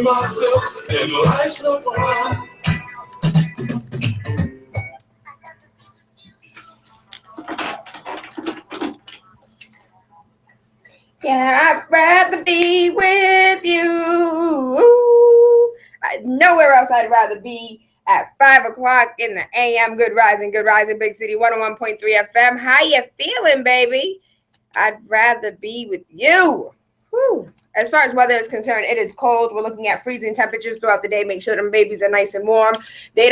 myself, and life's no fun. Yeah, I'd rather be with you. Nowhere else I'd rather be at 5 o'clock in the a.m. Good rising, Big City 101.3 FM. How you feeling, baby? I'd rather be with you. Whew. As far as weather is concerned, it is cold. We're looking at freezing temperatures throughout the day. Make sure them babies are nice and warm. They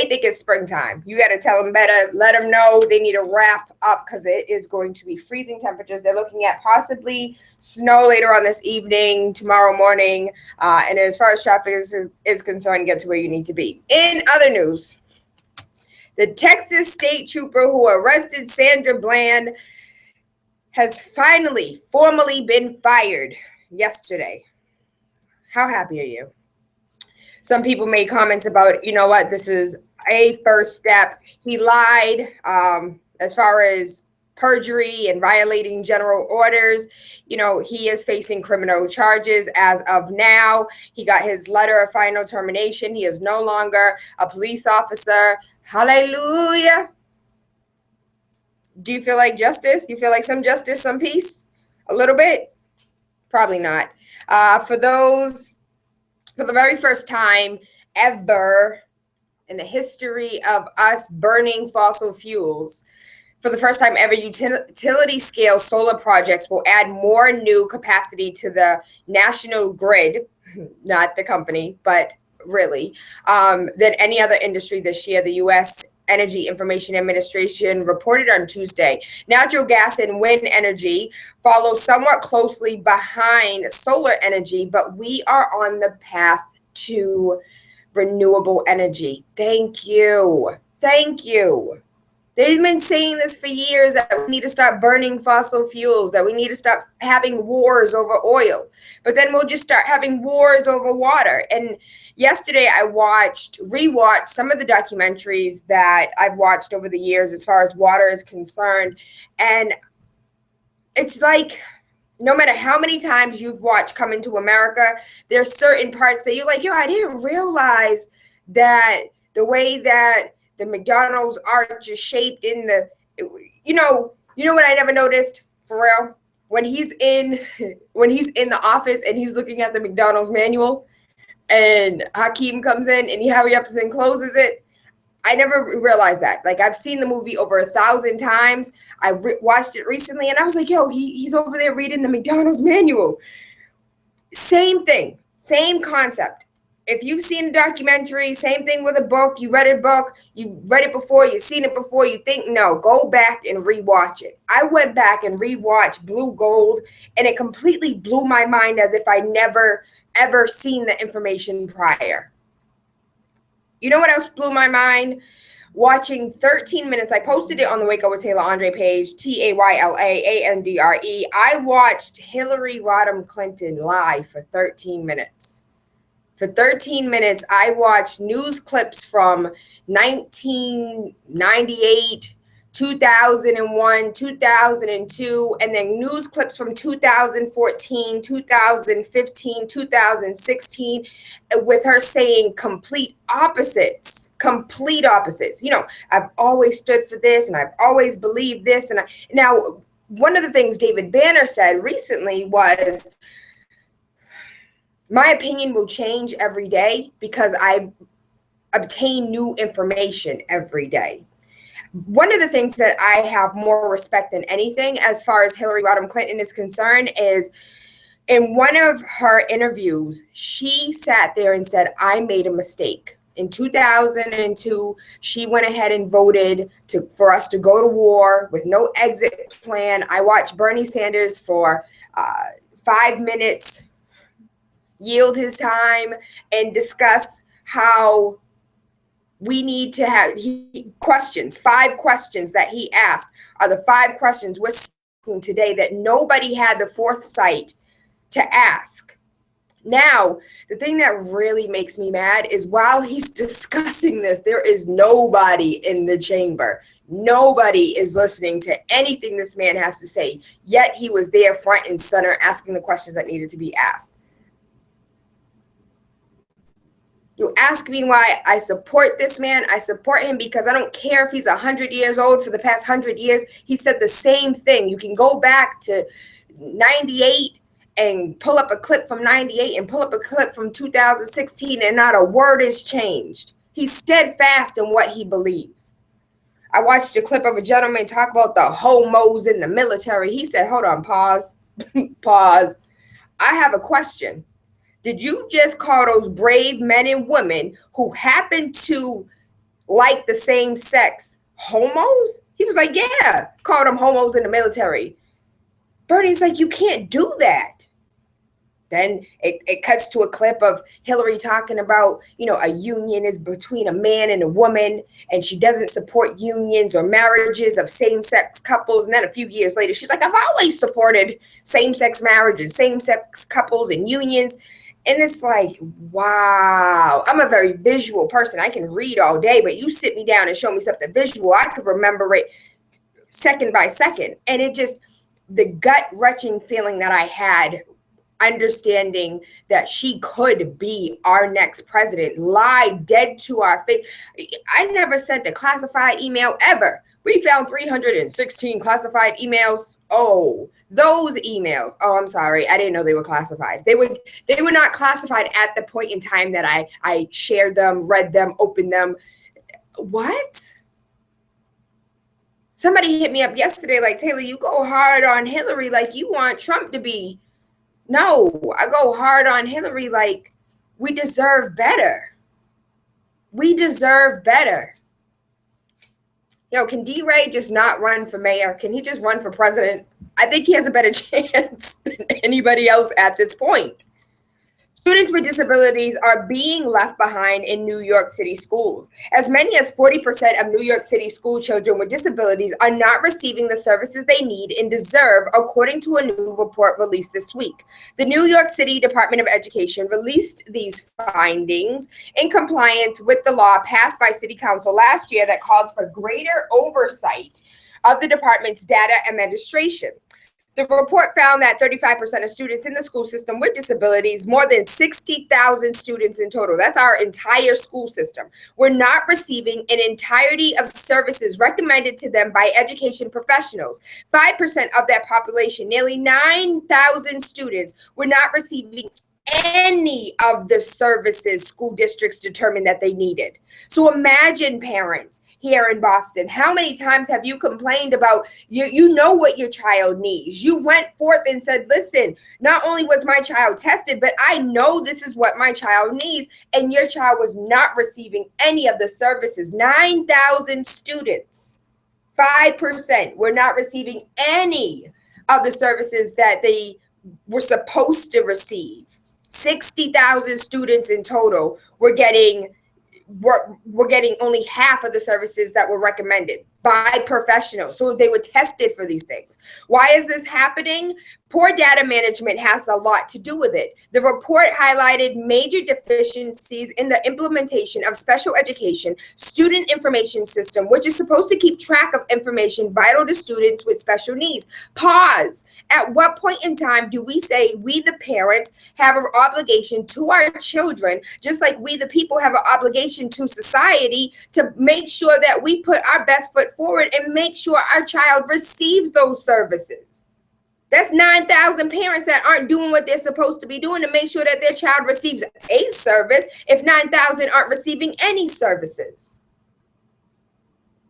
think it's springtime. You got to tell them better. Let them know they need to wrap up because it is going to be freezing temperatures. They're looking at possibly snow later on this evening, tomorrow morning. And as far as traffic is concerned, get to where you need to be. In other news, the Texas state trooper who arrested Sandra Bland has finally formally been fired yesterday. How happy are you? Some people made comments about, you know what, this is a first step. He lied as far as perjury and violating general orders. You know, he is facing criminal charges as of now. He got his letter of final termination. He is no longer a police officer. Hallelujah. Do you feel like justice? You feel like some justice, some peace? A little bit? Probably not. For the very first time ever in the history of us burning fossil fuels, for the first time ever, utility scale solar projects will add more new capacity to the national grid, not the company, but really, than any other industry this year. The U.S. Energy Information Administration reported on Tuesday. Natural gas and wind energy follow somewhat closely behind solar energy, but we are on the path to renewable energy. Thank you. Thank you. They've been saying this for years, that we need to stop burning fossil fuels, that we need to stop having wars over oil. But then we'll just start having wars over water. And yesterday I rewatched some of the documentaries that I've watched over the years as far as water is concerned. And it's like, no matter how many times you've watched Coming to America, there's certain parts that you're like, I didn't realize that the way that the McDonald's arch is shaped in the, you know what I never noticed, for real? When he's in the office and he's looking at the McDonald's manual and Hakeem comes in and he hurry up and closes it. I never realized that. Like, I've seen the movie over 1,000 times. I watched it recently and I was like, he's over there reading the McDonald's manual. Same thing, same concept. If you've seen a documentary, same thing with a book. You read a book, you read it before, you've seen it before, you think, no, go back and rewatch it. I went back and rewatched Blue Gold, and it completely blew my mind as if I never, ever seen the information prior. You know what else blew my mind? Watching 13 minutes. I posted it on the Wake Up with Tayla Andre page, TaylaAndre. I watched Hillary Rodham Clinton live for 13 minutes. For 13 minutes, I watched news clips from 1998, 2001, 2002, and then news clips from 2014, 2015, 2016, with her saying complete opposites. You know, I've always stood for this, and I've always believed this. And now, one of the things David Banner said recently was, my opinion will change every day because I obtain new information every day. One of the things that I have more respect than anything as far as Hillary Rodham Clinton is concerned is, in one of her interviews, she sat there and said, I made a mistake. In 2002, she went ahead and voted for us to go to war with no exit plan. I watched Bernie Sanders for 5 minutes yield his time and discuss how we need to have questions. 5 questions that he asked are the 5 questions we're seeing today that nobody had the foresight to ask. Now, the thing that really makes me mad is while he's discussing this, there is nobody in the chamber. Nobody is listening to anything this man has to say, yet he was there front and center asking the questions that needed to be asked. You ask me why I support this man. I support him because I don't care if he's 100 years old. For the past 100 years, he said the same thing. You can go back to 98 and pull up a clip from 98 and pull up a clip from 2016, and not a word is changed. He's steadfast in what he believes. I watched a clip of a gentleman talk about the homos in the military. He said, hold on, pause, pause. I have a question. Did you just call those brave men and women who happen to like the same sex homos? He was like, yeah, called them homos in the military. Bernie's like, you can't do that. Then it cuts to a clip of Hillary talking about, a union is between a man and a woman, and she doesn't support unions or marriages of same-sex couples. And then a few years later, she's like, I've always supported same-sex marriages, same-sex couples and unions. And it's like, wow, I'm a very visual person. I can read all day, but you sit me down and show me something visual, I could remember it second by second. And it just, the gut-wrenching feeling that I had understanding that she could be our next president, lie dead to our face. I never sent a classified email ever. We found 316 classified emails. Oh, those emails. Oh, I'm sorry. I didn't know they were classified. They were not classified at the point in time that I shared them, read them, opened them. What? Somebody hit me up yesterday like, Tayla, you go hard on Hillary like you want Trump to be. No, I go hard on Hillary like we deserve better. We deserve better. Can D-Ray just not run for mayor? Can he just run for president? I think he has a better chance than anybody else at this point. Students with disabilities are being left behind in New York City schools. As many as 40% of New York City school children with disabilities are not receiving the services they need and deserve, according to a new report released this week. The New York City Department of Education released these findings in compliance with the law passed by City Council last year that calls for greater oversight of the department's data administration. The report found that 35% of students in the school system with disabilities, more than 60,000 students in total, that's our entire school system, were not receiving an entirety of services recommended to them by education professionals. 5% of that population, nearly 9,000 students, were not receiving any of the services school districts determined that they needed. So imagine, parents here in Boston, how many times have you complained about, you know what your child needs. You went forth and said, listen, not only was my child tested, but I know this is what my child needs. And your child was not receiving any of the services. 9,000 students, 5% were not receiving any of the services that they were supposed to receive. 60,000 students in total were getting only half of the services that were recommended by professionals. So they were tested for these things. Why is this happening? Poor data management has a lot to do with it. The report highlighted major deficiencies in the implementation of special education student information system, which is supposed to keep track of information vital to students with special needs. Pause. At what point in time do we say we, the parents, have an obligation to our children, just like we, the people, have an obligation to society to make sure that we put our best foot forward and make sure our child receives those services? That's 9,000 parents that aren't doing what they're supposed to be doing to make sure that their child receives a service if 9,000 aren't receiving any services.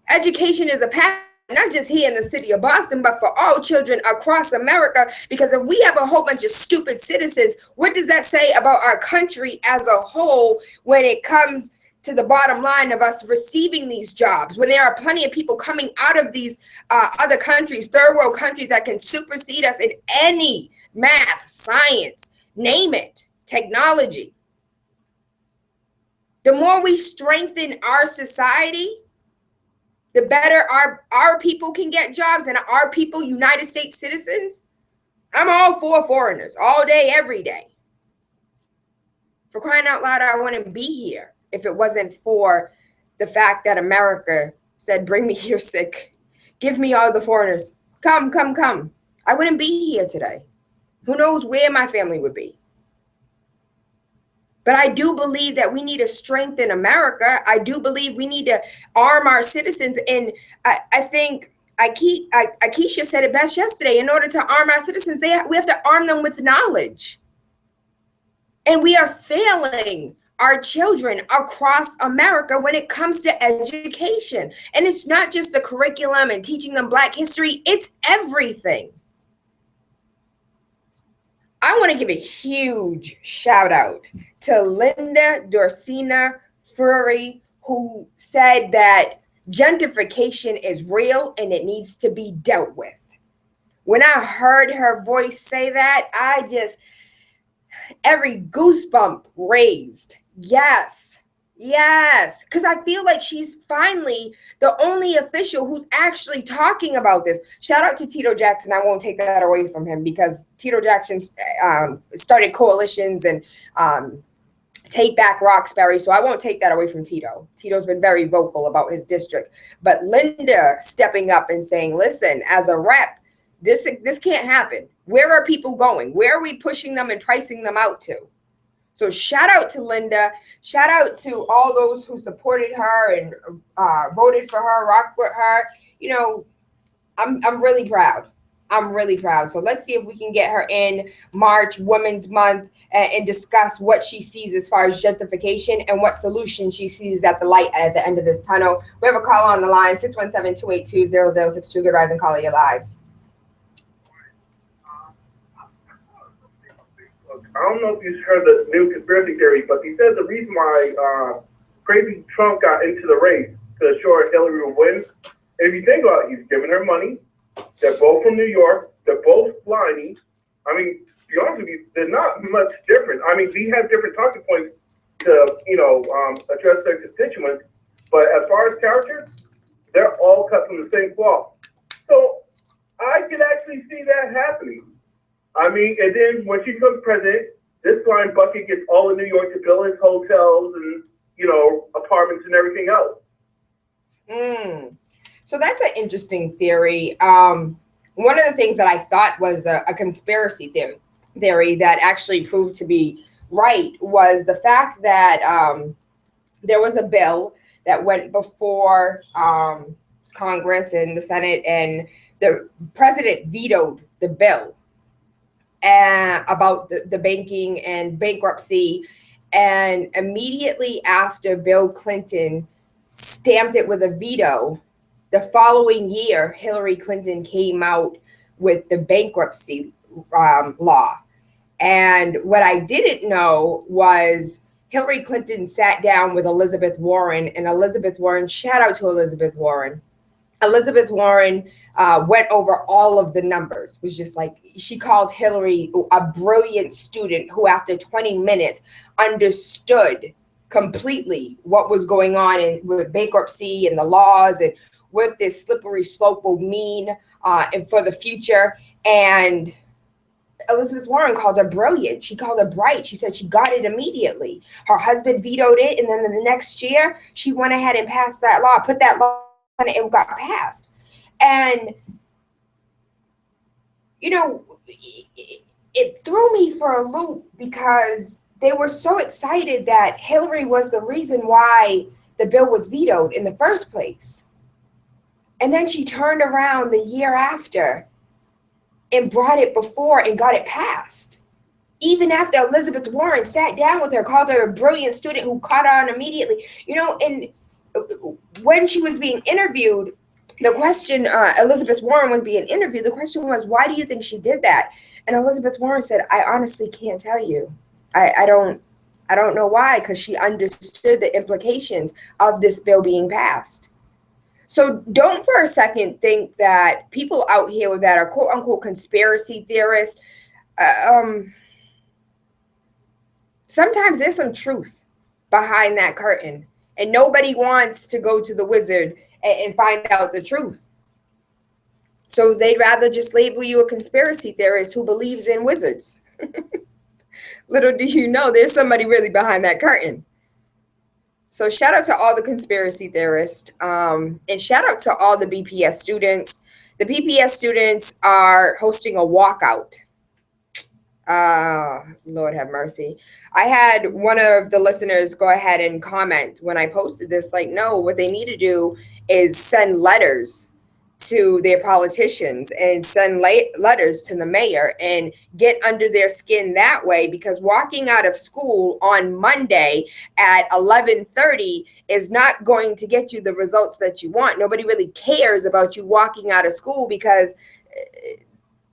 Education is a path, not just here in the city of Boston, but for all children across America, because if we have a whole bunch of stupid citizens, what does that say about our country as a whole when it comes to the bottom line of us receiving these jobs, when there are plenty of people coming out of these other countries, third world countries, that can supersede us in any math, science, name it, technology? The more we strengthen our society, the better our people can get jobs, and our people, United States citizens. I'm all for foreigners all day, every day. For crying out loud, I wouldn't be here if it wasn't for the fact that America said, bring me your sick, give me all the foreigners, come, come, come. I wouldn't be here today. Who knows where my family would be. But I do believe that we need to strengthen America. I do believe we need to arm our citizens. And I think Akeisha said it best yesterday. In order to arm our citizens, we have to arm them with knowledge. And we are failing our children across America when it comes to education. And it's not just the curriculum and teaching them Black history, it's everything. I want to give a huge shout out to Linda Dorsina Furry, who said that gentrification is real and it needs to be dealt with. When I heard her voice say that, every goosebump raised. Yes. Because I feel like she's finally the only official who's actually talking about this. Shout out to Tito Jackson. I won't take that away from him because Tito Jackson started coalitions and take back Roxbury. So I won't take that away from Tito. Tito's been very vocal about his district. But Linda stepping up and saying, listen, as a rep, this can't happen. Where are people going? Where are we pushing them and pricing them out to? So shout out to Linda. Shout out to all those who supported her and voted for her, rocked with her. You know, I'm really proud. I'm really proud. So let's see if we can get her in March, Women's Month, and discuss what she sees as far as gentrification and what solution she sees at the light at the end of this tunnel. We have a call on the line, 617-282-0062. Good Rising Caller, you're live. I don't know if you've heard the new conspiracy theory, but he says the reason why crazy Trump got into the race to ensure Hillary would win. And if you think about it, he's giving her money. They're both from New York. They're both slimy. I mean, to be honest with you, they're not much different. I mean, we have different talking points to, address their constituents. But as far as characters, they're all cut from the same cloth. So I could actually see that happening. I mean, and then when she becomes president, this blind bucket gets all of New York to build his hotels and, apartments and everything else. So that's an interesting theory. One of the things that I thought was a conspiracy theory that actually proved to be right was the fact that there was a bill that went before Congress and the Senate, and the president vetoed the bill about the banking and bankruptcy. And immediately after Bill Clinton stamped it with a veto, the following year, Hillary Clinton came out with the bankruptcy law. And what I didn't know was Hillary Clinton sat down with Elizabeth Warren, and Elizabeth Warren, shout out to Elizabeth Warren. Elizabeth Warren went over all of the numbers, was just like, she called Hillary a brilliant student who after 20 minutes understood completely what was going on with bankruptcy and the laws and what this slippery slope will mean and for the future. And Elizabeth Warren called her brilliant. She called her bright. She said she got it immediately. Her husband vetoed it. And then the next year, she went ahead and passed that law, put that law on it, and got passed. And, it threw me for a loop because they were so excited that Hillary was the reason why the bill was vetoed in the first place. And then she turned around the year after and brought it before and got it passed. Even after Elizabeth Warren sat down with her, called her a brilliant student who caught on immediately. And when she was being interviewed, the question, Elizabeth Warren was being interviewed, the question was, why do you think she did that? And Elizabeth Warren said, I honestly can't tell you. I don't know why, because she understood the implications of this bill being passed. So don't for a second think that people out here that are quote unquote conspiracy theorists, sometimes there's some truth behind that curtain, and nobody wants to go to the wizard and find out the truth. So they'd rather just label you a conspiracy theorist who believes in wizards. Little do you know, there's somebody really behind that curtain. So shout out to all the conspiracy theorists, and shout out to all the BPS students. The BPS students are hosting a walkout Lord have mercy. I had one of the listeners go ahead and comment when I posted this, like, no, what they need to do is send letters to their politicians and send letters to the mayor and get under their skin that way, because walking out of school on Monday at 11:30 is not going to get you the results that you want. Nobody really cares about you walking out of school because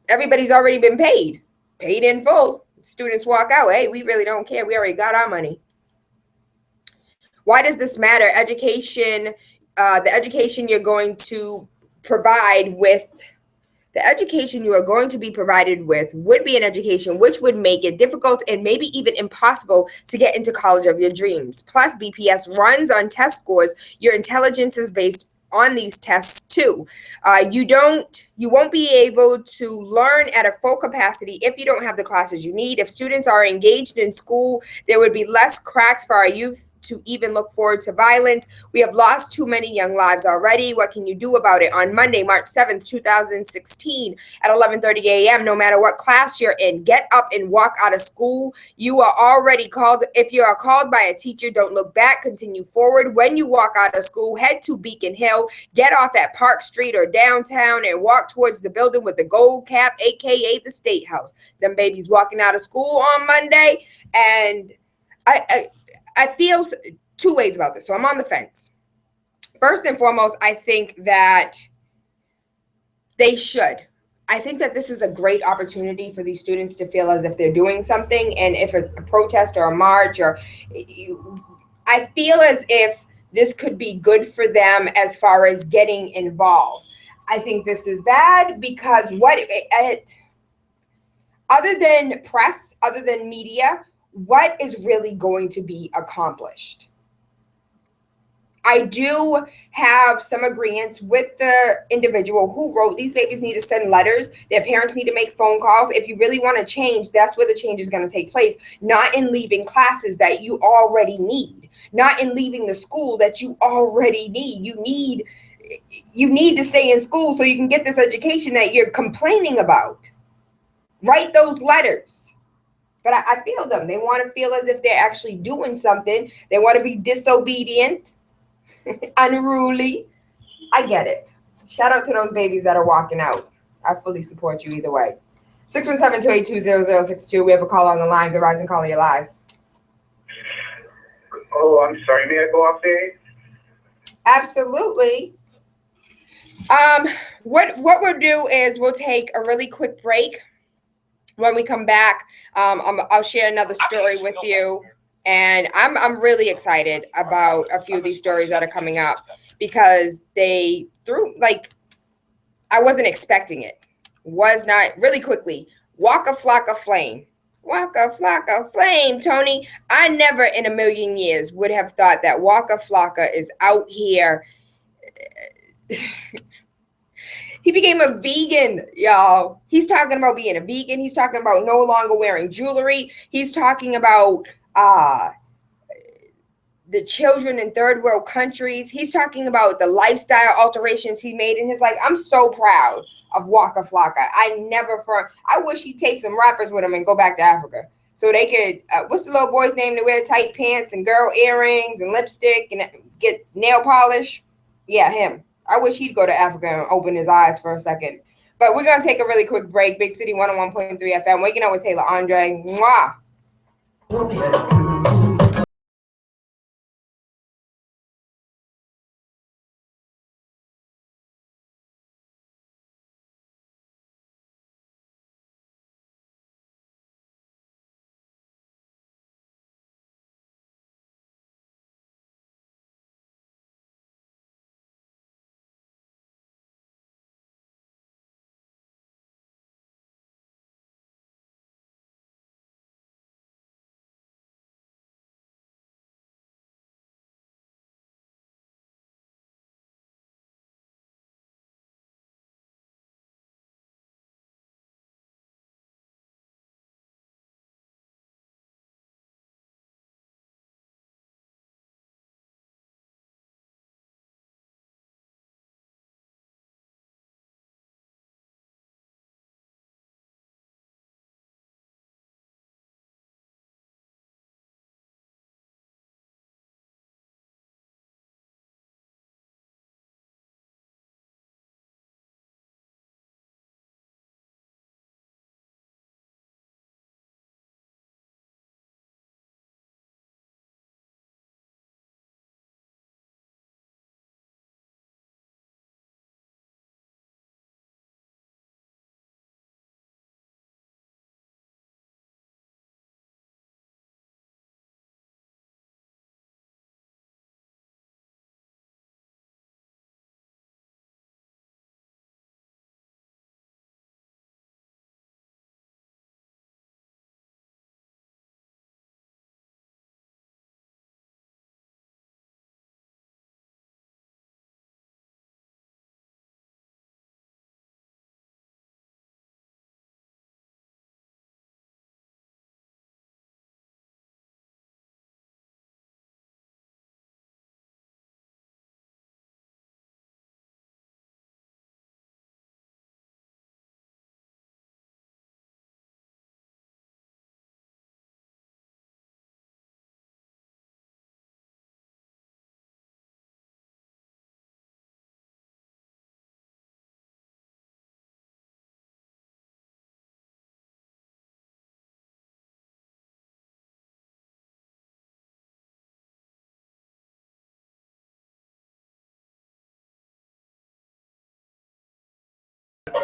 everybody's already been paid in full. Students walk out, hey, we really don't care, we already got our money. Why does this matter? Education, the education you're going to provide with the education you are going to be provided with would be an education which would make it difficult and maybe even impossible to get into college of your dreams. Plus, BPS runs on test scores. Your intelligence is based on these tests too. You won't be able to learn at a full capacity if you don't have the classes you need. If students are engaged in school, there would be less cracks for our youth to even look forward to violence. We have lost too many young lives already. What can you do about it? On Monday, March 7th, 2016 at 11:30 a.m., no matter what class you're in, get up and walk out of school. You are already called. If you are called by a teacher, don't look back, continue forward. When you walk out of school, head to Beacon Hill, get off at Park Street or downtown and walk towards the building with the gold cap, aka the State House. Them babies walking out of school on Monday, and I feel two ways about this. So I'm on the fence. First and foremost, I think that they should. I think that this is a great opportunity for these students to feel as if they're doing something. And if a protest or a march, or I feel as if this could be good for them as far as getting involved. I think this is bad because other than press, other than media, what is really going to be accomplished? I do have some agreements with the individual who wrote these babies need to send letters. Their parents need to make phone calls. If you really want to change, that's where the change is going to take place, not in leaving classes that you already need, not in leaving the school that you already need. You need to stay in school so you can get this education that you're complaining about. Write those letters. But I feel them. They want to feel as if they're actually doing something. They want to be disobedient, unruly. I get it. Shout out to those babies that are walking out. I fully support you either way. 617-282-0062. We have a call on the line. Good rising, caller, you're live. Oh, I'm sorry. May I go off there? Absolutely. What we'll do is we'll take a really quick break. When we come back, I'll share another story with you. And I'm really excited about a few of these stories that are coming up because they threw, like, I wasn't expecting it. Was not. Really quickly. Waka Flocka Flame. Waka Flocka Flame, Tony. I never in a million years would have thought that Waka Flocka is out here. He became a vegan, y'all. He's talking about being a vegan. He's talking about no longer wearing jewelry. He's talking about the children in third world countries. He's talking about the lifestyle alterations he made in his life. I'm so proud of Waka Flocka. I wish he'd take some rappers with him and go back to Africa so they could, what's the little boy's name that wear tight pants and girl earrings and lipstick and get nail polish? Yeah, him. I wish he'd go to Africa and open his eyes for a second. But we're going to take a really quick break. Big City 101.3 FM. Waking up with Tayla Andre. Mwah.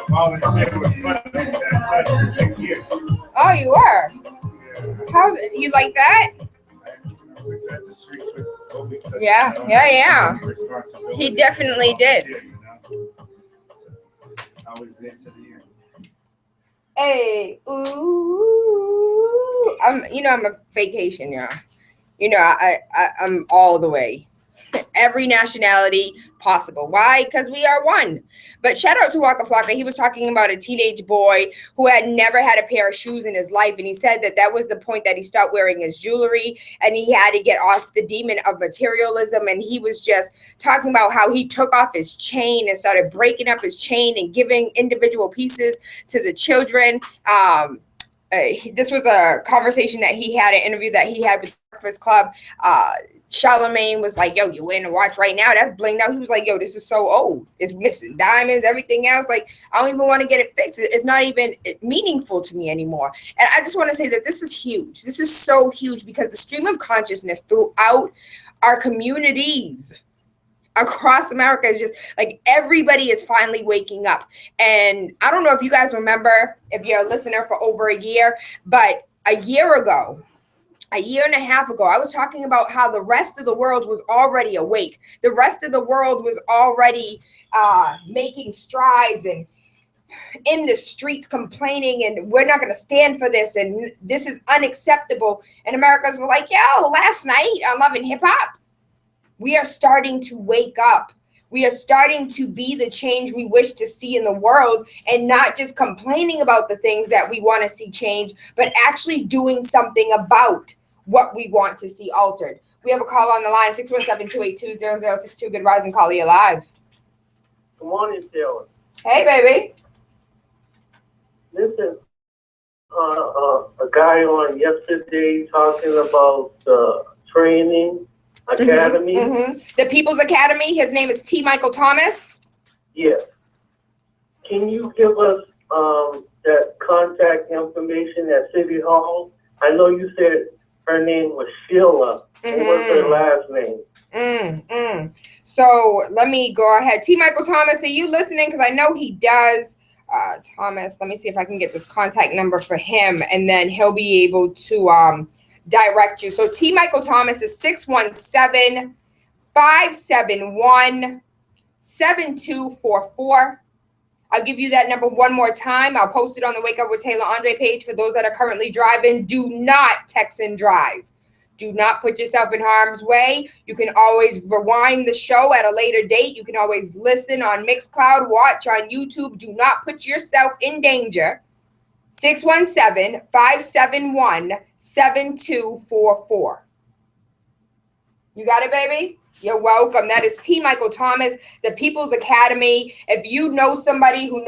volunteer with Monday that for 6 years. Oh, you were? How you like that? We've had the streets with what we could, Yeah, you know, yeah. responsibility He definitely to did. volunteer, you know? So, I was there to the end. Hey, ooh, I'm a vacation, yeah. I'm all the way. Every nationality possible. Why? Because we are one. But shout out to Waka Flocka. He was talking about a teenage boy who had never had a pair of shoes in his life. And he said that was the point that he stopped wearing his jewelry and he had to get off the demon of materialism. And he was just talking about how he took off his chain and started breaking up his chain and giving individual pieces to the children. This was a conversation that he had, an interview that he had with Breakfast Club. Charlemagne was like, yo, you wearing a watch right now? That's blinged out. He was like, yo, this is so old. It's missing diamonds, everything else. Like, I don't even want to get it fixed. It's not even meaningful to me anymore. And I just want to say that this is huge. This is so huge because the stream of consciousness throughout our communities across America is just like everybody is finally waking up. And I don't know if you guys remember, if you're a listener for over a year, but a year and a half ago, I was talking about how the rest of the world was already awake. The rest of the world was already making strides and in the streets complaining, and we're not going to stand for this, and this is unacceptable. And Americans were like, yo, last night on Love and Hip Hop, we are starting to wake up. We are starting to be the change we wish to see in the world, and not just complaining about the things that we want to see change, but actually doing something about what we want to see altered. We have a call on the line, 617-282-0062. Good rising, caller, you live. Good morning, Tayla. Hey, baby. Listen, a guy on yesterday talking about the training academy. Mm-hmm. The People's Academy. His name is T. Michael Thomas. Yes. Can you give us that contact information at City Hall? I know you said her name was Sheila. Mm-hmm. And what's her last name? So let me go ahead. T. Michael Thomas, are you listening? Because I know he does. Thomas, let me see if I can get this contact number for him, and then he'll be able to direct you. So T. Michael Thomas is 617-571-7244. I'll give you that number one more time. I'll post it on the Wake Up with Tayla Andre page for those that are currently driving. Do not text and drive. Do not put yourself in harm's way. You can always rewind the show at a later date. You can always listen on Mixcloud, watch on YouTube. Do not put yourself in danger. 617-571-7244. You got it, baby? You're welcome. That is T. Michael Thomas, the People's Academy. If you know somebody who's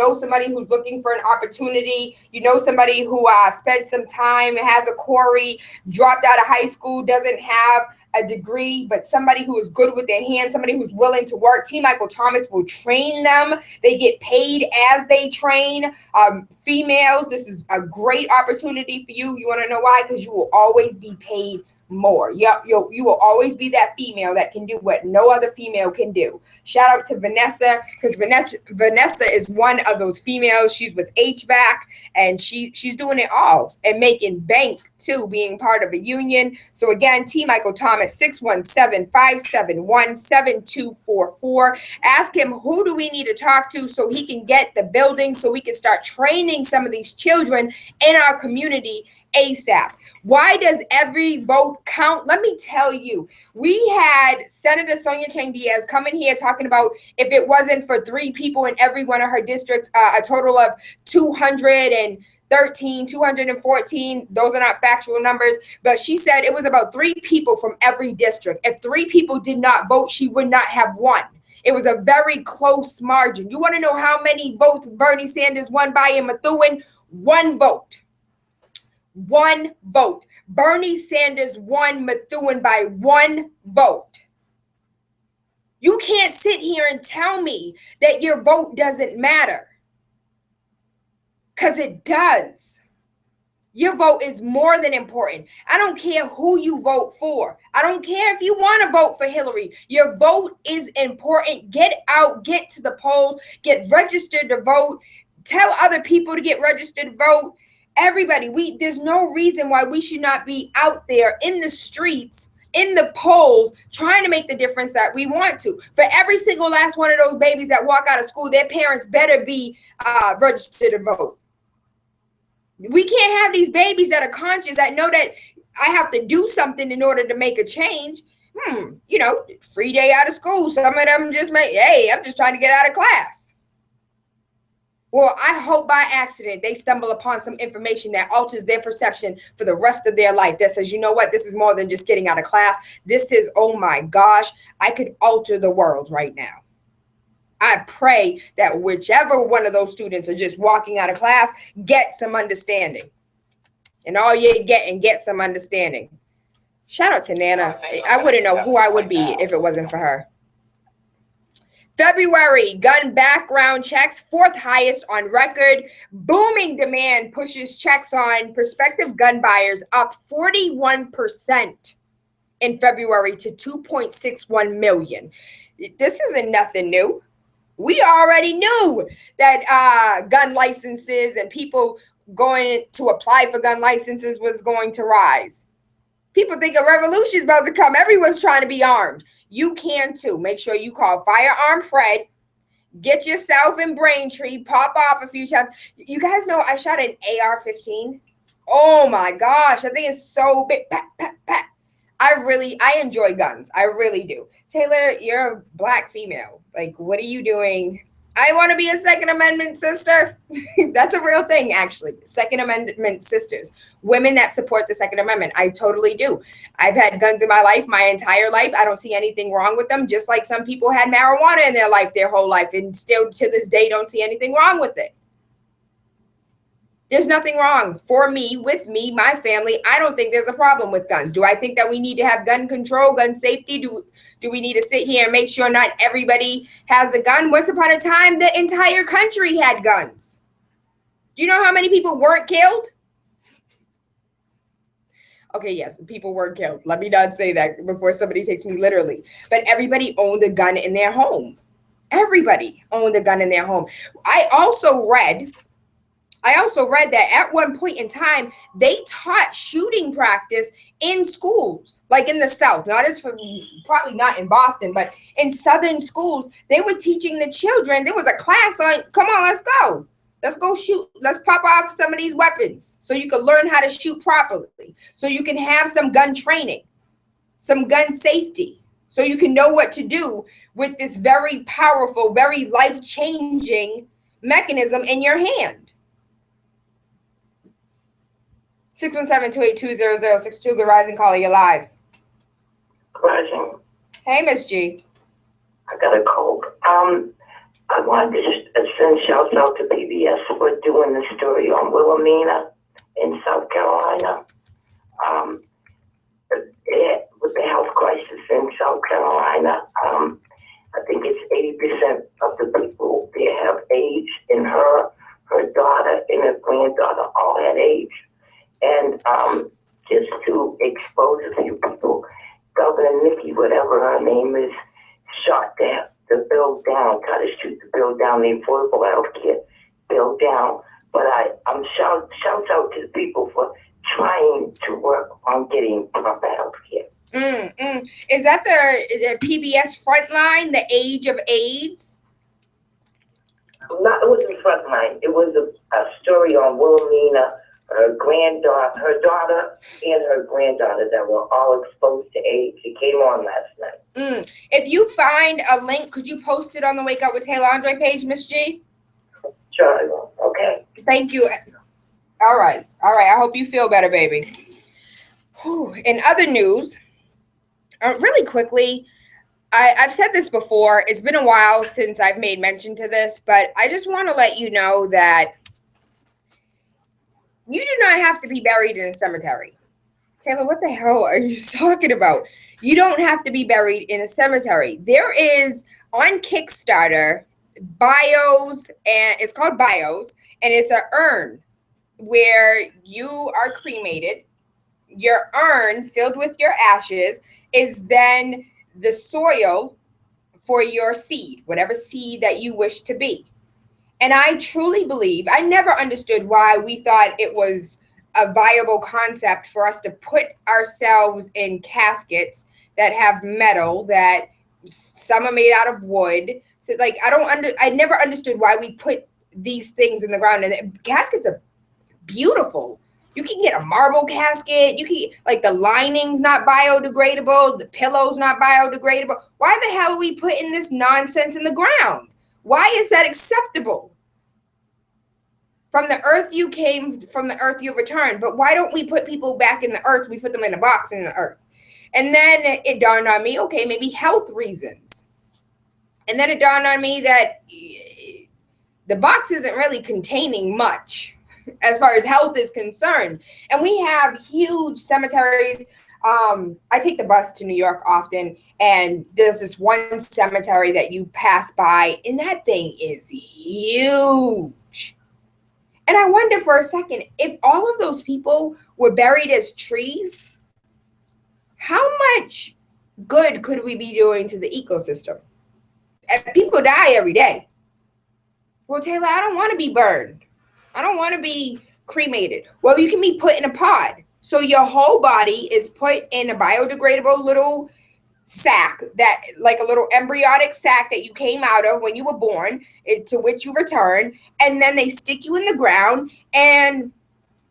looking for an opportunity, you know somebody who spent some time, has a quarry, dropped out of high school, doesn't have a degree, but somebody who is good with their hands, somebody who's willing to work, T. Michael Thomas will train them. They get paid as they train. Females, this is a great opportunity for you. You want to know why? Because you will always be paid more. You will always be that female that can do what no other female can do. Shout out to Vanessa, because Vanessa is one of those females. She's with HVAC, and she's doing it all and making bank too, being part of a union. So again, T. Michael Thomas, 617-571-7244. Ask him, who do we need to talk to so he can get the building, so we can start training some of these children in our community ASAP. Why does every vote count? Let me tell you, we had Senator Sonia Chang Diaz come in here talking about if it wasn't for 3 people in every one of her districts, a total of 213, 214. Those are not factual numbers, but she said it was about 3 people from every district. If 3 people did not vote, she would not have won. It was a very close margin. You want to know how many votes Bernie Sanders won by in Methuen? 1 vote. 1 vote. Bernie Sanders won Methuen by 1 vote. You can't sit here and tell me that your vote doesn't matter. Because it does. Your vote is more than important. I don't care who you vote for. I don't care if you want to vote for Hillary. Your vote is important. Get out, get to the polls, get registered to vote. Tell other people to get registered to vote. Everybody, there's no reason why we should not be out there in the streets, in the polls, trying to make the difference that we want to. For every single last one of those babies that walk out of school, their parents better be registered to vote. We can't have these babies that are conscious, that know that I have to do something in order to make a change. Free day out of school. Some of them just hey, I'm just trying to get out of class. Well, I hope by accident they stumble upon some information that alters their perception for the rest of their life. That says, you know what, this is more than just getting out of class. This is, oh my gosh, I could alter the world right now. I pray that whichever one of those students are just walking out of class, get some understanding. And all you get some understanding. Shout out to Nana. I wouldn't know who I would be if it wasn't for her. February, gun background checks, 4th highest on record. Booming demand pushes checks on prospective gun buyers up 41% in February to 2.61 million. This isn't nothing new. We already knew that gun licenses and people going to apply for gun licenses was going to rise. People think a revolution is about to come. Everyone's trying to be armed. You can too. Make sure you call Firearm Fred. Get yourself in Braintree. Pop off a few times. You guys know I shot an AR-15. Oh my gosh. I think it's so big. Pat, pat, pat. I enjoy guns. I really do. Tayla, you're a Black female. Like, what are you doing? I want to be a Second Amendment sister. That's a real thing, actually. Second Amendment sisters. Women that support the Second Amendment. I totally do. I've had guns in my life, my entire life. I don't see anything wrong with them, just like some people had marijuana in their life their whole life and still to this day don't see anything wrong with it. There's nothing wrong for me, with me, my family. I don't think there's a problem with guns. Do I think that we need to have gun control, gun safety? Do we need to sit here and make sure not everybody has a gun? Once upon a time, the entire country had guns. Do you know how many people weren't killed? Okay, yes, people were killed. Let me not say that before somebody takes me literally. But everybody owned a gun in their home. Everybody owned a gun in their home. I also read that at one point in time, they taught shooting practice in schools, like in the South, probably not in Boston, but in Southern schools, they were teaching the children. There was a class on, come on, let's go. Let's go shoot. Let's pop off some of these weapons so you can learn how to shoot properly, so you can have some gun training, some gun safety, so you can know what to do with this very powerful, very life-changing mechanism in your hand. 617-282-0062. Good rising, caller. You're live. Rising. Hey, Miss G. I got a cold. I wanted to just send shouts out to PBS for doing the story on Wilhelmina in South Carolina. With the health crisis in South Carolina, I think it's 80% of the people there have AIDS, and her daughter and her granddaughter all had AIDS. And just to expose a few people, Governor Nikki, whatever her name is, shot the bill down, tried to shoot the bill down, the affordable health care bill down. But I'm shouts out to the people for trying to work on getting proper health care. Is that the PBS Frontline, the Age of AIDS? No, it wasn't Frontline. It was a story on Wilhelmina, her daughter and her granddaughter that were all exposed to AIDS. It came on last night. If you find a link, could you post it on the Wake Up with Tayla Andre page, Miss G? Sure, I will. Okay. Thank you. All right. I hope you feel better, baby. Whew. In other news, really quickly, I've said this before. It's been a while since I've made mention to this, but I just want to let you know that you do not have to be buried in a cemetery. Tayla, what the hell are you talking about? You don't have to be buried in a cemetery. There is on Kickstarter, Bios, and it's called Bios, and it's an urn where you are cremated. Your urn filled with your ashes is then the soil for your seed, whatever seed that you wish to be. And I truly believe, I never understood why we thought it was a viable concept for us to put ourselves in caskets that have metal, that some are made out of wood. So like I never understood why we put these things in the ground. And caskets are beautiful. You can get a marble casket. You can, like, the lining's not biodegradable, the pillow's not biodegradable. Why the hell are we putting this nonsense in the ground? Why is that acceptable? From the earth you came, from the earth you returned. But why don't we put people back in the earth? We put them in a box in the earth. And then it dawned on me, okay, maybe health reasons. And then it dawned on me that the box isn't really containing much as far as health is concerned. And we have huge cemeteries. I take the bus to New York often, and there's this one cemetery that you pass by, and that thing is huge. And I wonder for a second, if all of those people were buried as trees, how much good could we be doing to the ecosystem? People die every day. Well, Tayla, I don't want to be burned. I don't want to be cremated. Well, you can be put in a pod. So your whole body is put in a biodegradable little sack, that, like a little embryonic sack that you came out of when you were born, to which you return, and then they stick you in the ground and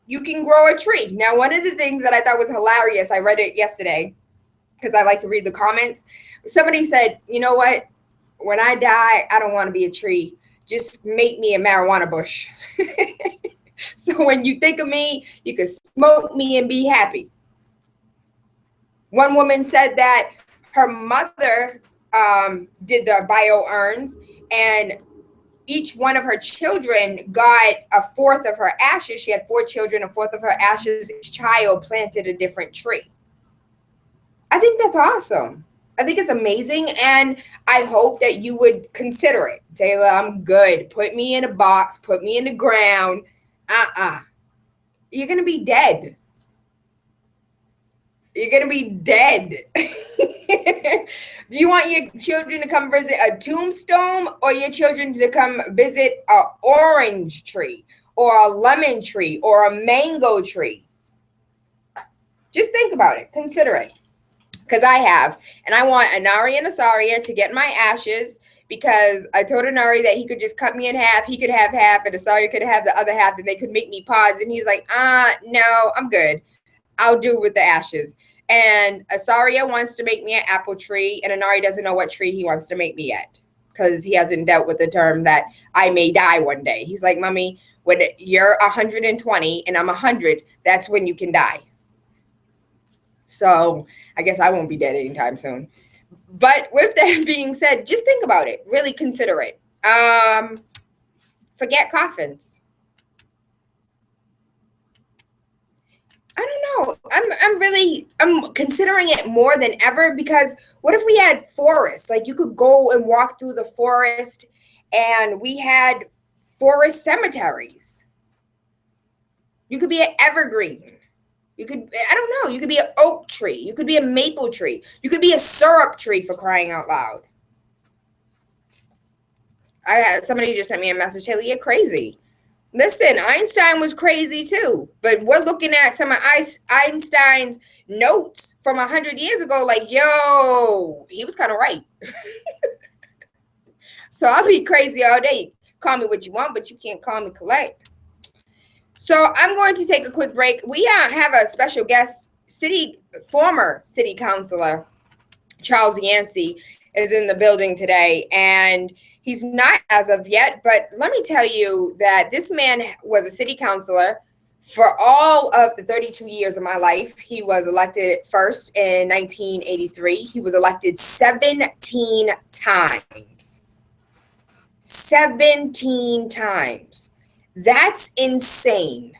you can grow a tree. Now, one of the things that I thought was hilarious, I read it yesterday because I like to read the comments. Somebody said, you know what? When I die, I don't want to be a tree. Just make me a marijuana bush. So when you think of me, you can smoke me and be happy. One woman said that her mother did the bio urns, and each one of her children got a fourth of her ashes. She had 4 children, a fourth of her ashes. Each child planted a different tree. I think that's awesome. I think it's amazing, and I hope that you would consider it. Tayla, I'm good. Put me in a box. Put me in the ground. You're going to be dead. You're going to be dead. Do you want your children to come visit a tombstone, or your children to come visit an orange tree or a lemon tree or a mango tree? Just think about it. Consider it. Because I have. And I want Anari and Asaria to get my ashes, because I told Anari that he could just cut me in half. He could have half, and Asaria could have the other half, and they could make me pods. And he's like, no, I'm good. I'll do with the ashes. And Asaria wants to make me an apple tree, and Anari doesn't know what tree he wants to make me yet, because he hasn't dealt with the term that I may die one day. He's like, Mommy, when you're 120 and I'm 100, that's when you can die. So I guess I won't be dead anytime soon. But with that being said, just think about it. Really consider it. Forget coffins. I don't know. I'm considering it more than ever, because what if we had forests? Like, you could go and walk through the forest, and we had forest cemeteries. You could be an evergreen. You could, I don't know, you could be an oak tree. You could be a maple tree. You could be a syrup tree, for crying out loud. Somebody just sent me a message, Tayla, you're crazy. Listen, Einstein was crazy too, but we're looking at some of Einstein's notes from 100 years ago, like, yo, he was kind of right. So I'll be crazy all day. Call me what you want, but you can't call me collect. So I'm going to take a quick break. We have a special guest, former city councilor Charles Yancey is in the building today, and he's not as of yet, but let me tell you that this man was a city councilor for all of the 32 years of my life. He was elected first in 1983. He was elected 17 times. 17 times. That's insane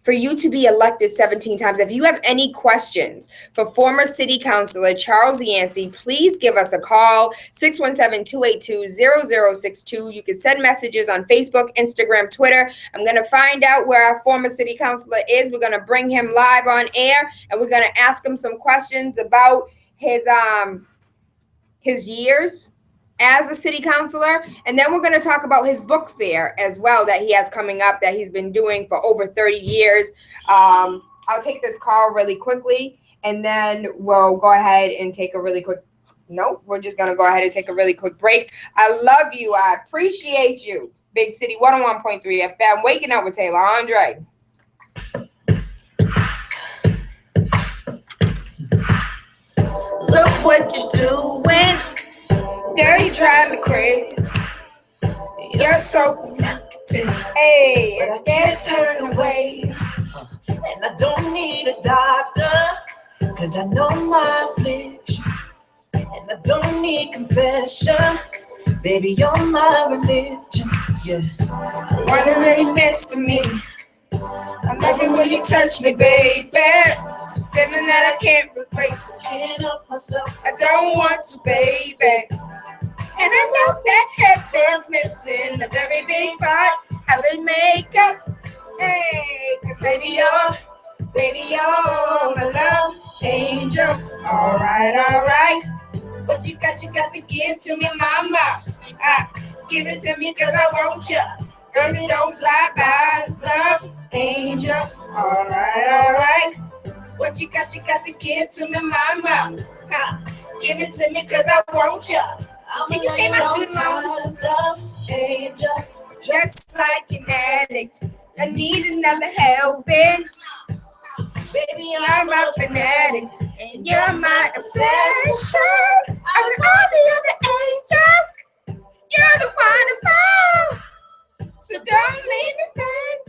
for you to be elected 17 times. If you have any questions for former city councilor Charles Yancey, please give us a call, 617-282-0062. You can send messages on Facebook, Instagram, Twitter. I'm going to find out where our former city councilor is. We're going to bring him live on air, and we're going to ask him some questions about his years as a city councilor, and then we're going to talk about his book fair as well that he has coming up that he's been doing for over 30 years. I'll take this call really quickly, and then we'll go ahead and take a really quick we're just going to go ahead and take a really quick break. I love you. I appreciate you. Big City 101.3 FM, waking up with Tayla Andre. Look what you're doing. Girl, you drive me crazy. You're so fucking hey, and I can't turn away. And I don't need a doctor, cause I know my affliction. And I don't need confession, baby, you're my religion. Yeah. Wanna lay next to me. I love it when you touch me, baby. It's a feeling that I can't replace. I can't help myself. I don't want to, baby. And I know that heaven's missing a very big part of his makeup. Hey, cause baby, you're my love angel. All right. What you got to give to me, mama. Give it to me cause I want you. Girl, you don't fly by, love angel. All right. What you got to give to me, mama. Give it to me cause I want you. Can you pay my student loans? Love angel, Just like an addict, I need another helping. baby, You're my fanatic, and you're my obsession. Out of all the other angels, you're the one I found. So don't leave me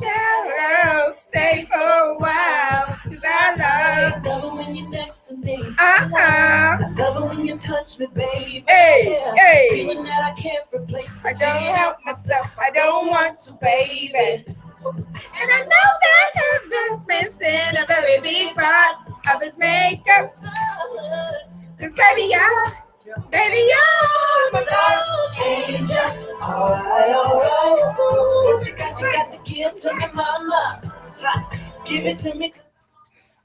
down. Stay for a while, cause I I love it when you're next to me. love. I love it when you touch me, baby. Hey. Feeling that I can't replace. I don't help myself, I don't want to, baby. And I know that heaven's missing a very big part of his makeup. Cause baby, you're my love Angel, all right. What you got to give to me, mama. Give it to me.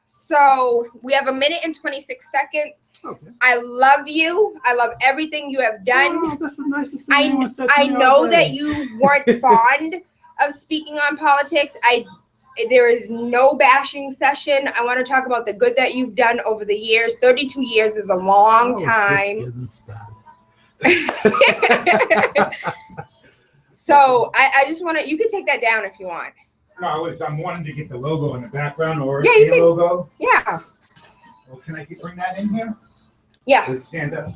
So we have 1 minute and 26 seconds. Okay. I love you. I love everything you have done. Oh, that's the nicest thing anyone said to I me all know day. that you weren't fond of speaking on politics. There is no bashing session. I want to talk about the good that you've done over the years. 32 years is a long time. So I just want to, you can take that down if you want. No, I'm wanting to get the logo in the background or Yeah, you a can. logo. Yeah. Well, can I bring that in here? Yeah. Does it stand up?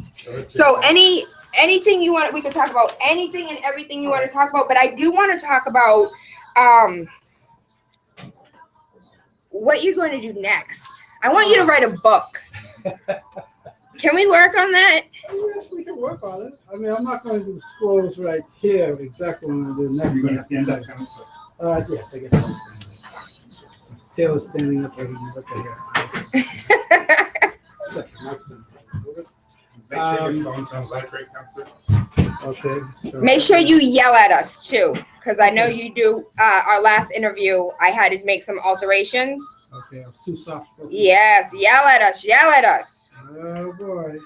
So anything you want, we could talk about anything and everything you want to talk about, but I do want to talk about what you're going to do next. I want you to write a book. Can we work on that? Yes, we can work on it. I mean, I'm not going to disclose right here exactly what I'm going to do You're going to next. stand up. Yes, I guess I'll stand up. Taylor's standing up right here. Look Make sure your phone sounds like great comfort. Okay. So Make sure you yell at us too, because I know you do. Our last interview, I had to make some alterations. Okay, I was too soft. Okay. Yes, yell at us, yell at us. Oh boy.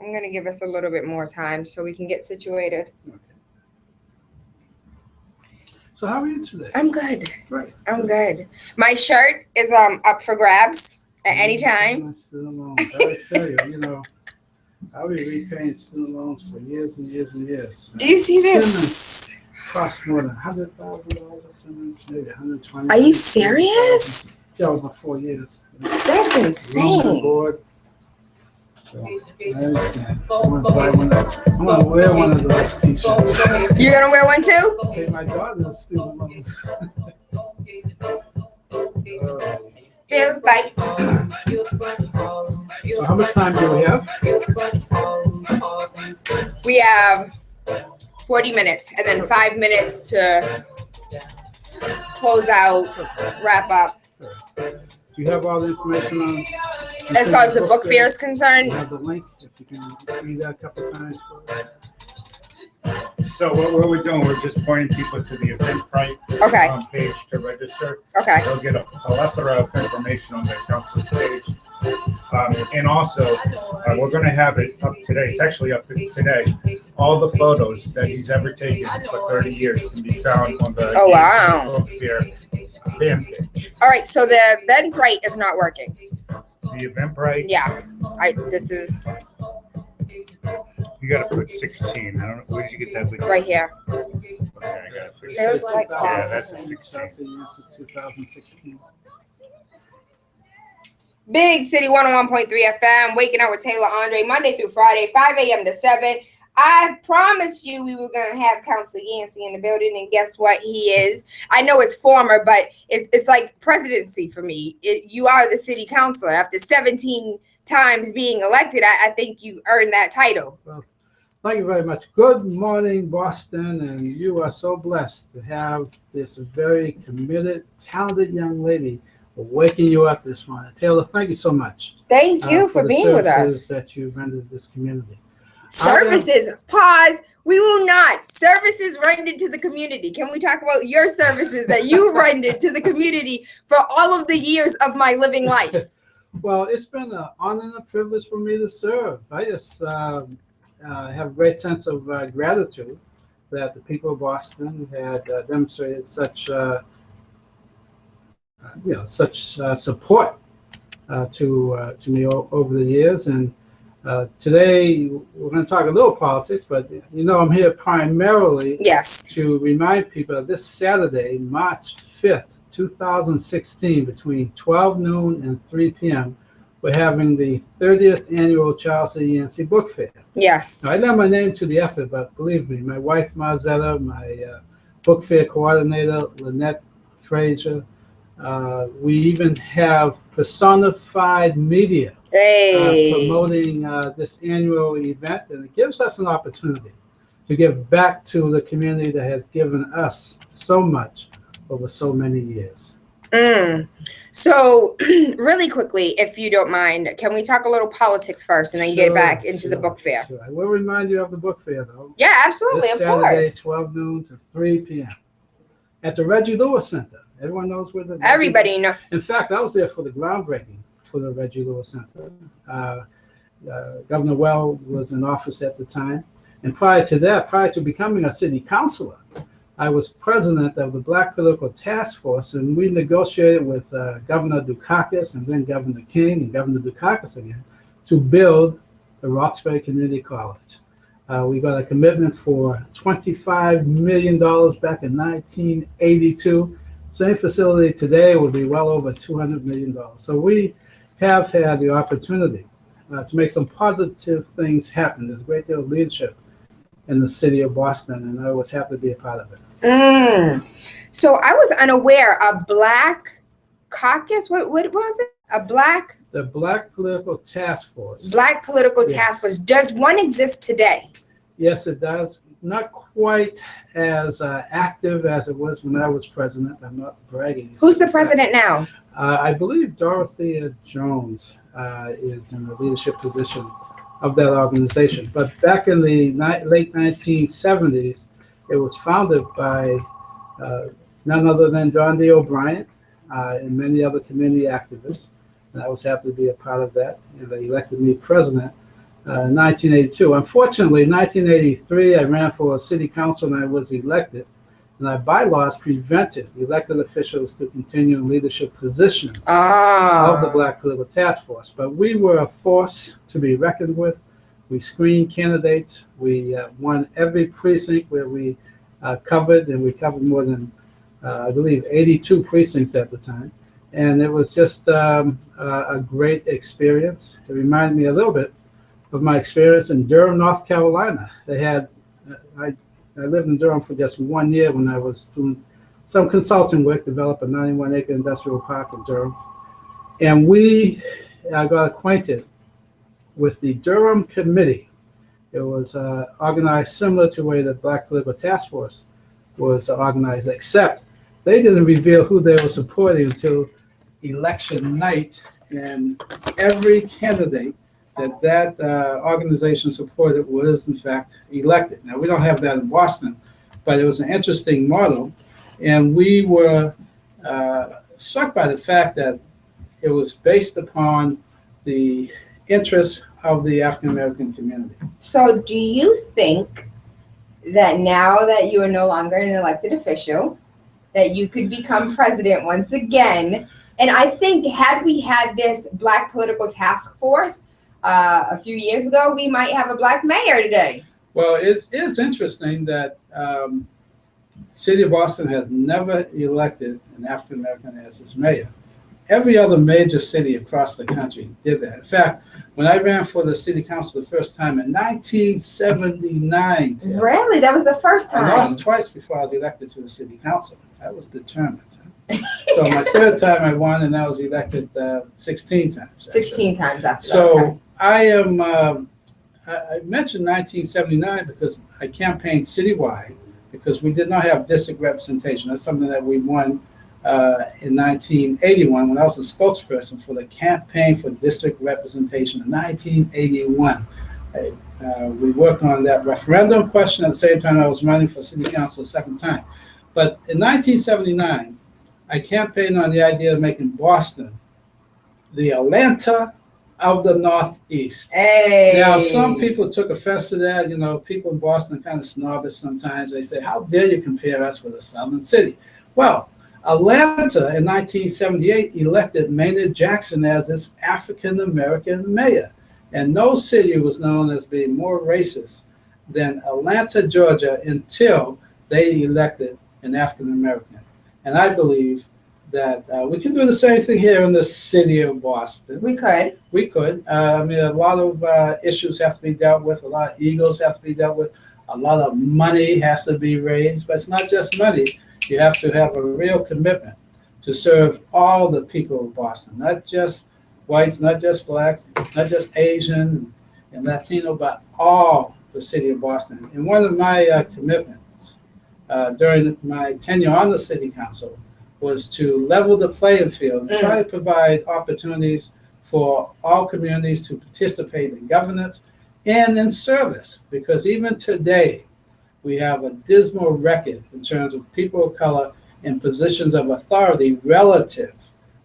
I'm gonna give us a little bit more time so we can get situated. Okay. So how are you today? I'm good. Right. I'm good. My shirt is up for grabs at any time. Student loans. I tell you, I'll be repaying student loans for years and years and years. Do you see this? Simmons cost more than $100,000 at Simmons, maybe $120,000. Are you serious? Yeah, over 4 years. That's Room and insane. board. So, I understand. I'm gonna wear one of those t-shirts. You're gonna wear one too? Okay, my daughter's student loans. Feels like. So how much time do we have? We have 40 minutes and then 5 minutes to close out, wrap up. Do you have all the information on? As far as the book fair is You concerned, have the link, if you can read that a couple of times. So what we're doing, we're just pointing people to the Eventbrite Okay. page to register. okay. They'll get a plethora of information on the council's page. And also, we're going to have it up today. It's actually up today. All the photos that he's ever taken for 30 years can be found on the Oh, wow. Book Fair fan page. All right, so the Eventbrite is not working. The Eventbrite. Yeah, this is You got to put 16. I don't know. Where did you get that? right here. Okay, I got it. There's like Yeah, that's a 16. Chelsea, Yancey, 2016. Big City 101.3 FM, waking up with Tayla Andre, Monday through Friday, 5 a.m. to 7. I promised you we were going to have Councilor Yancey in the building, and guess what? He is. I know it's former, but it's like presidency for me. You are the city councilor. After 17 times being elected, I think you earned that title. Well, thank you very much. Good morning, Boston, and you are so blessed to have this very committed, talented young lady waking you up this morning. Taylor, thank you so much. Thank you for the being with services us. that you rendered this community. Services, pause. We will not. Services rendered to the community. Can we talk about your services that you rendered to the community for all of the years of my living life? Well, it's been an honor and a privilege for me to serve. I just have a great sense of gratitude that the people of Boston had demonstrated such support to me over the years. And today we're going to talk a little politics, but I'm here primarily Yes. to remind people that this Saturday, March 5th, 2016, between 12 noon and 3 p.m., we're having the 30th annual Charles C. Yancey Book Fair. Yes. Now, I lend my name to the effort, but believe me, my wife Marzetta, my book fair coordinator Lynette Frazier, we even have personified media promoting this annual event, and it gives us an opportunity to give back to the community that has given us so much over so many years. So, really quickly, if you don't mind, can we talk a little politics first and then get back into the book fair? Sure. I will remind you of the book fair, though. Yeah, absolutely, This of Saturday, course. 12 noon to 3 p.m. at the Reggie Lewis Center. Everyone knows where the Everybody know. In fact, I was there for the groundbreaking for the Reggie Lewis Center. Governor Well was in office at the time. And prior to becoming a city councilor, I was president of the Black Political Task Force, and we negotiated with Governor Dukakis and then Governor King and Governor Dukakis again to build the Roxbury Community College. We got a commitment for $25 million back in 1982. Same facility today will be well over $200 million. So we have had the opportunity to make some positive things happen. There's a great deal of leadership in the city of Boston, and I was happy to be a part of it. So I was unaware. A Black caucus? What was it? The Black Political Task Force. Black Political Task Force. Does one exist today? Yes, it does. Not quite as active as it was when I was president. I'm not bragging. Who's the president now? I believe Dorothea Jones is in the leadership position of that organization. But back in the late 1970s, it was founded by none other than John D. O'Brien and many other community activists. And I was happy to be a part of that. And they elected me president in 1982. Unfortunately, in 1983, I ran for city council and I was elected. And our bylaws prevented elected officials to continue in leadership positions of the Black Political Task Force. But we were a force to be reckoned with. We screened candidates. We won every precinct where we covered, and we covered more than, I believe, 82 precincts at the time. And it was just a great experience. It reminded me a little bit of my experience in Durham, North Carolina. They had, I lived in Durham for just 1 year when I was doing some consulting work, develop a 91-acre industrial park in Durham. And we got acquainted with the Durham Committee. It was organized similar to the way the Black Political Task Force was organized, except they didn't reveal who they were supporting until election night, and every candidate that organization supported was in fact elected. Now, we don't have that in Boston, but it was an interesting model, and we were struck by the fact that it was based upon the interests of the African American community. So do you think that now that you are no longer an elected official, that you could become president once again? And I think had we had this Black political task force a few years ago, we might have a Black mayor today. Well, it's interesting that City of Boston has never elected an African American as its mayor. Every other major city across the country did that. In fact, when I ran for the city council the first time in 1979, Really? That was the first I time? lost twice before I was elected to the city council. I was determined. So my third time I won, and I was elected 16 times. Actually. 16 times after that. So Okay. I am, I mentioned 1979 because I campaigned citywide because we did not have district representation. That's something that we won in 1981 when I was a spokesperson for the campaign for district representation in 1981. We worked on that referendum question at the same time I was running for city council a second time. But in 1979, I campaigned on the idea of making Boston the Atlanta of the Northeast. Hey. Now, some people took offense to that. You know, people in Boston are kind of snobbish sometimes. They say, how dare you compare us with a southern city? Well, Atlanta in 1978 elected Maynard Jackson as its African-American mayor. And no city was known as being more racist than Atlanta, Georgia, until they elected an African-American. And I believe that we can do the same thing here in the city of Boston. We could. We could. I mean, a lot of issues have to be dealt with. A lot of egos have to be dealt with. A lot of money has to be raised. But it's not just money. You have to have a real commitment to serve all the people of Boston, not just whites, not just blacks, not just Asian and Latino, but all the city of Boston. And one of my commitments during my tenure on the city council was to level the playing field and try to provide opportunities for all communities to participate in governance and in service. Because even today, we have a dismal record in terms of people of color in positions of authority relative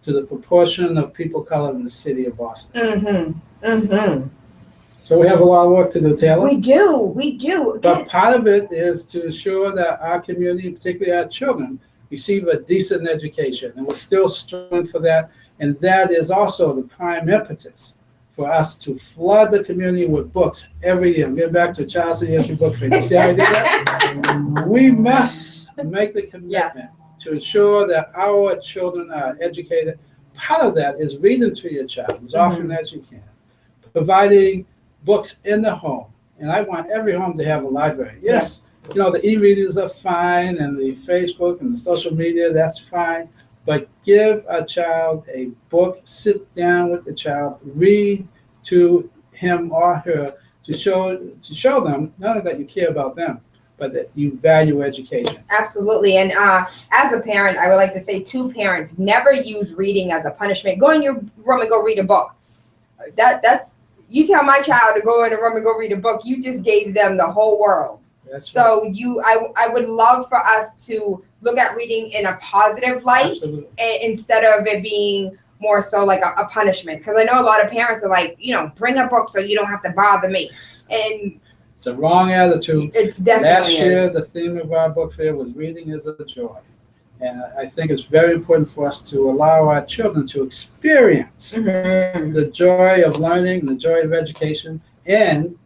to the proportion of people of color in the city of Boston. So we have a lot of work to do, Tayla. We do. But part of it is to ensure that our community, particularly our children, receive a decent education. And we're still striving for that. And that is also the prime impetus for us to flood the community with books every year. Get back to Charles and Yancey book fair. You see how we did that? We must make the commitment to ensure that our children are educated. Part of that is reading to your child as often as you can, providing books in the home. And I want every home to have a library. Yes, you know, the e-readers are fine, and the Facebook and the social media, that's fine. But give a child a book, sit down with the child, read to him or her to show them not only that you care about them, but that you value education. Absolutely. And as a parent, I would like to say to parents, never use reading as a punishment. Go in your room and go read a book. That's you tell my child to go in a room and go read a book, you just gave them the whole world. That's So right. I would love for us to look at reading in a positive light. Absolutely. Instead of it being more so like a punishment. Because I know a lot of parents are like, you know, bring a book so you don't have to bother me. And it's a wrong attitude. it's definitely Last year, is. the theme of our book fair was reading is a joy. And I think it's very important for us to allow our children to experience the joy of learning, the joy of education, and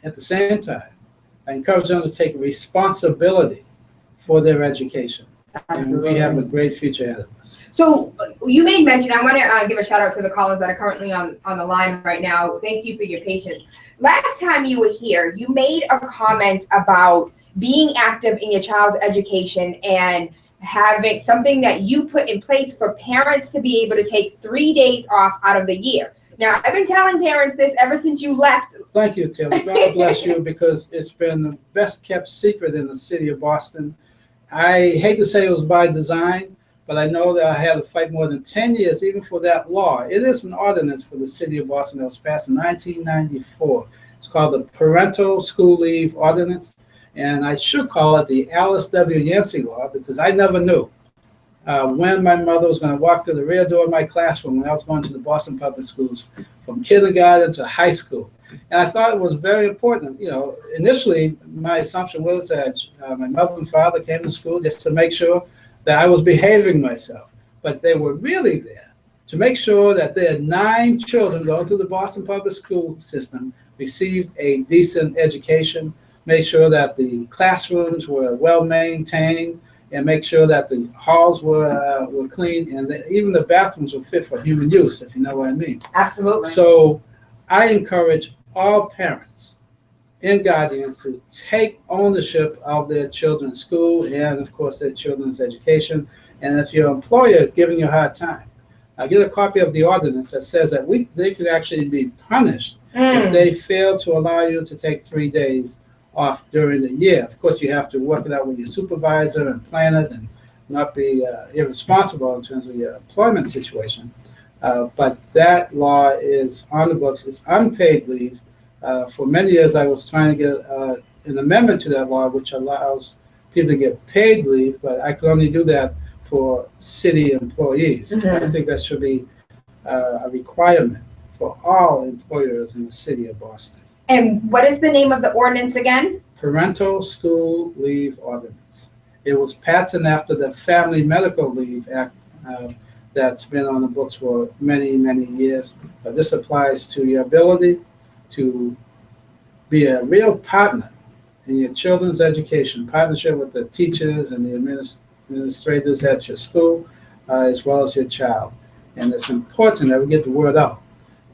at the same time, I encourage them to take responsibility for their education. Absolutely. And we have a great future ahead of us. So you made mention, I want to give a shout out to the callers that are currently on the line right now. Thank you for your patience. Last time you were here, you made a comment about being active in your child's education and having something that you put in place for parents to be able to take 3 days off out of the year. Now, I've been telling parents this ever since you left. Thank you, Tayla. God bless you, because it's been the best kept secret in the city of Boston. I hate to say it was by design, but I know that I had to fight more than 10 years even for that law. It is an ordinance for the city of Boston that was passed in 1994. It's called the Parental School Leave Ordinance, and I should call it the Alice W. Yancey Law because I never knew when my mother was going to walk through the rear door of my classroom when I was going to the Boston Public Schools from kindergarten to high school. And I thought it was very important. You know, initially, my assumption was that my mother and father came to school just to make sure that I was behaving myself. But they were really there to make sure that their 9 children going through the Boston Public School system received a decent education, make sure that the classrooms were well maintained, and make sure that the halls were clean, and even the bathrooms were fit for human use, if you know what I mean. Absolutely. So I encourage all parents and guardians to take ownership of their children's school and, of course, their children's education. And if your employer is giving you a hard time, get a copy of the ordinance that says that they could actually be punished if they fail to allow you to take 3 days off during the year. Of course, you have to work it out with your supervisor and plan it and not be irresponsible in terms of your employment situation. But that law is on the books. It's unpaid leave. For many years, I was trying to get an amendment to that law, which allows people to get paid leave, but I could only do that for city employees. I think that should be a requirement for all employers in the city of Boston. And what is the name of the ordinance again? Parental School Leave Ordinance. It was patterned after the Family Medical Leave Act that's been on the books for many, many years. But this applies to your ability to be a real partner in your children's education, partnership with the teachers and the administrators at your school, as well as your child. And it's important that we get the word out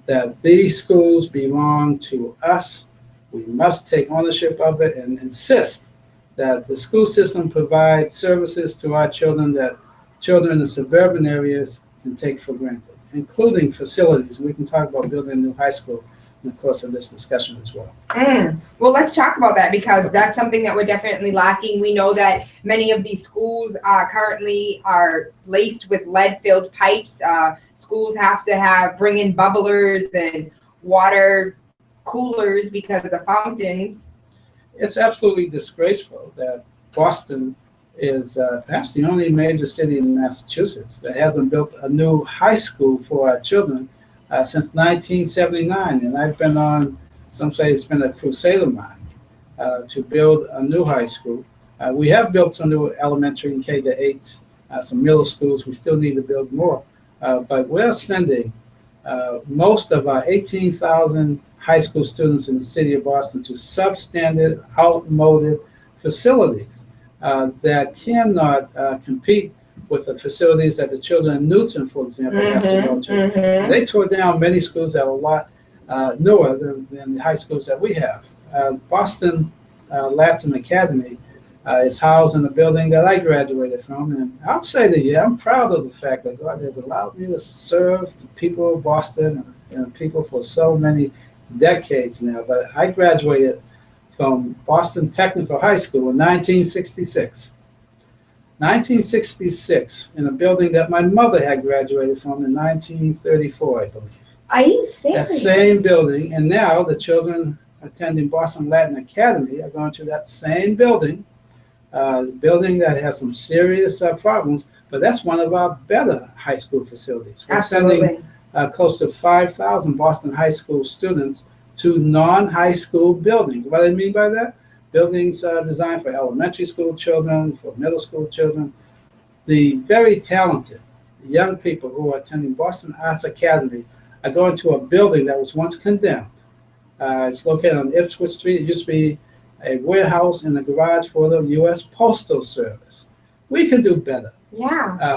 that these schools belong to us. We must take ownership of it and insist that the school system provides services to our children that children in the suburban areas can take for granted, including facilities. We can talk about building a new high school in the course of this discussion as well. Well, let's talk about that because that's something that we're definitely lacking. We know that many of these schools currently are laced with lead-filled pipes. Schools have to bring in bubblers and water coolers because of the fountains. It's absolutely disgraceful that Boston is perhaps the only major city in Massachusetts that hasn't built a new high school for our children since 1979. And I've been on, some say it's been a crusade of mine to build a new high school. We have built some new elementary and K-8, some middle schools. We still need to build more. But we're sending most of our 18,000 high school students in the city of Boston to substandard, outmoded facilities that cannot compete with the facilities that the children in Newton, for example, have to go to. They tore down many schools that are a lot newer than the high schools that we have. Boston Latin Academy is housed in the building that I graduated from, and I'll say that, yeah, I'm proud of the fact that God has allowed me to serve the people of Boston and people for so many decades now. But I graduated from Boston Technical High School in 1966. 1966, in a building that my mother had graduated from in 1934, I believe. Are you serious? That same building, and now the children attending Boston Latin Academy are going to that same building, building that has some serious problems, but that's one of our better high school facilities. We're sending close to 5,000 Boston high school students to non-high school buildings. What I mean by that? Buildings designed for elementary school children, for middle school children. The very talented young people who are attending Boston Arts Academy are going to a building that was once condemned. It's located on Ipswich Street. It used to be a warehouse in the garage for the U.S. Postal Service. We can do better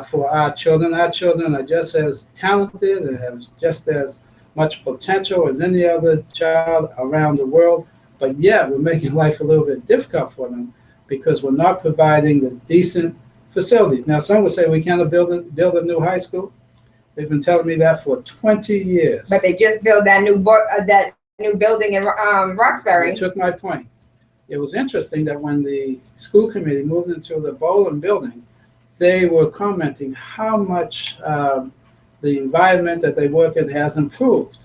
for our children. Our children are just as talented and have just as much potential as any other child around the world. But yet we're making life a little bit difficult for them because we're not providing the decent facilities. Now, some would say we can't build a new high school. They've been telling me that for 20 years. But they just built that new building in Roxbury. You took my point. it was interesting that when the school committee moved into the Bowling building, they were commenting how much the environment that they work in has improved.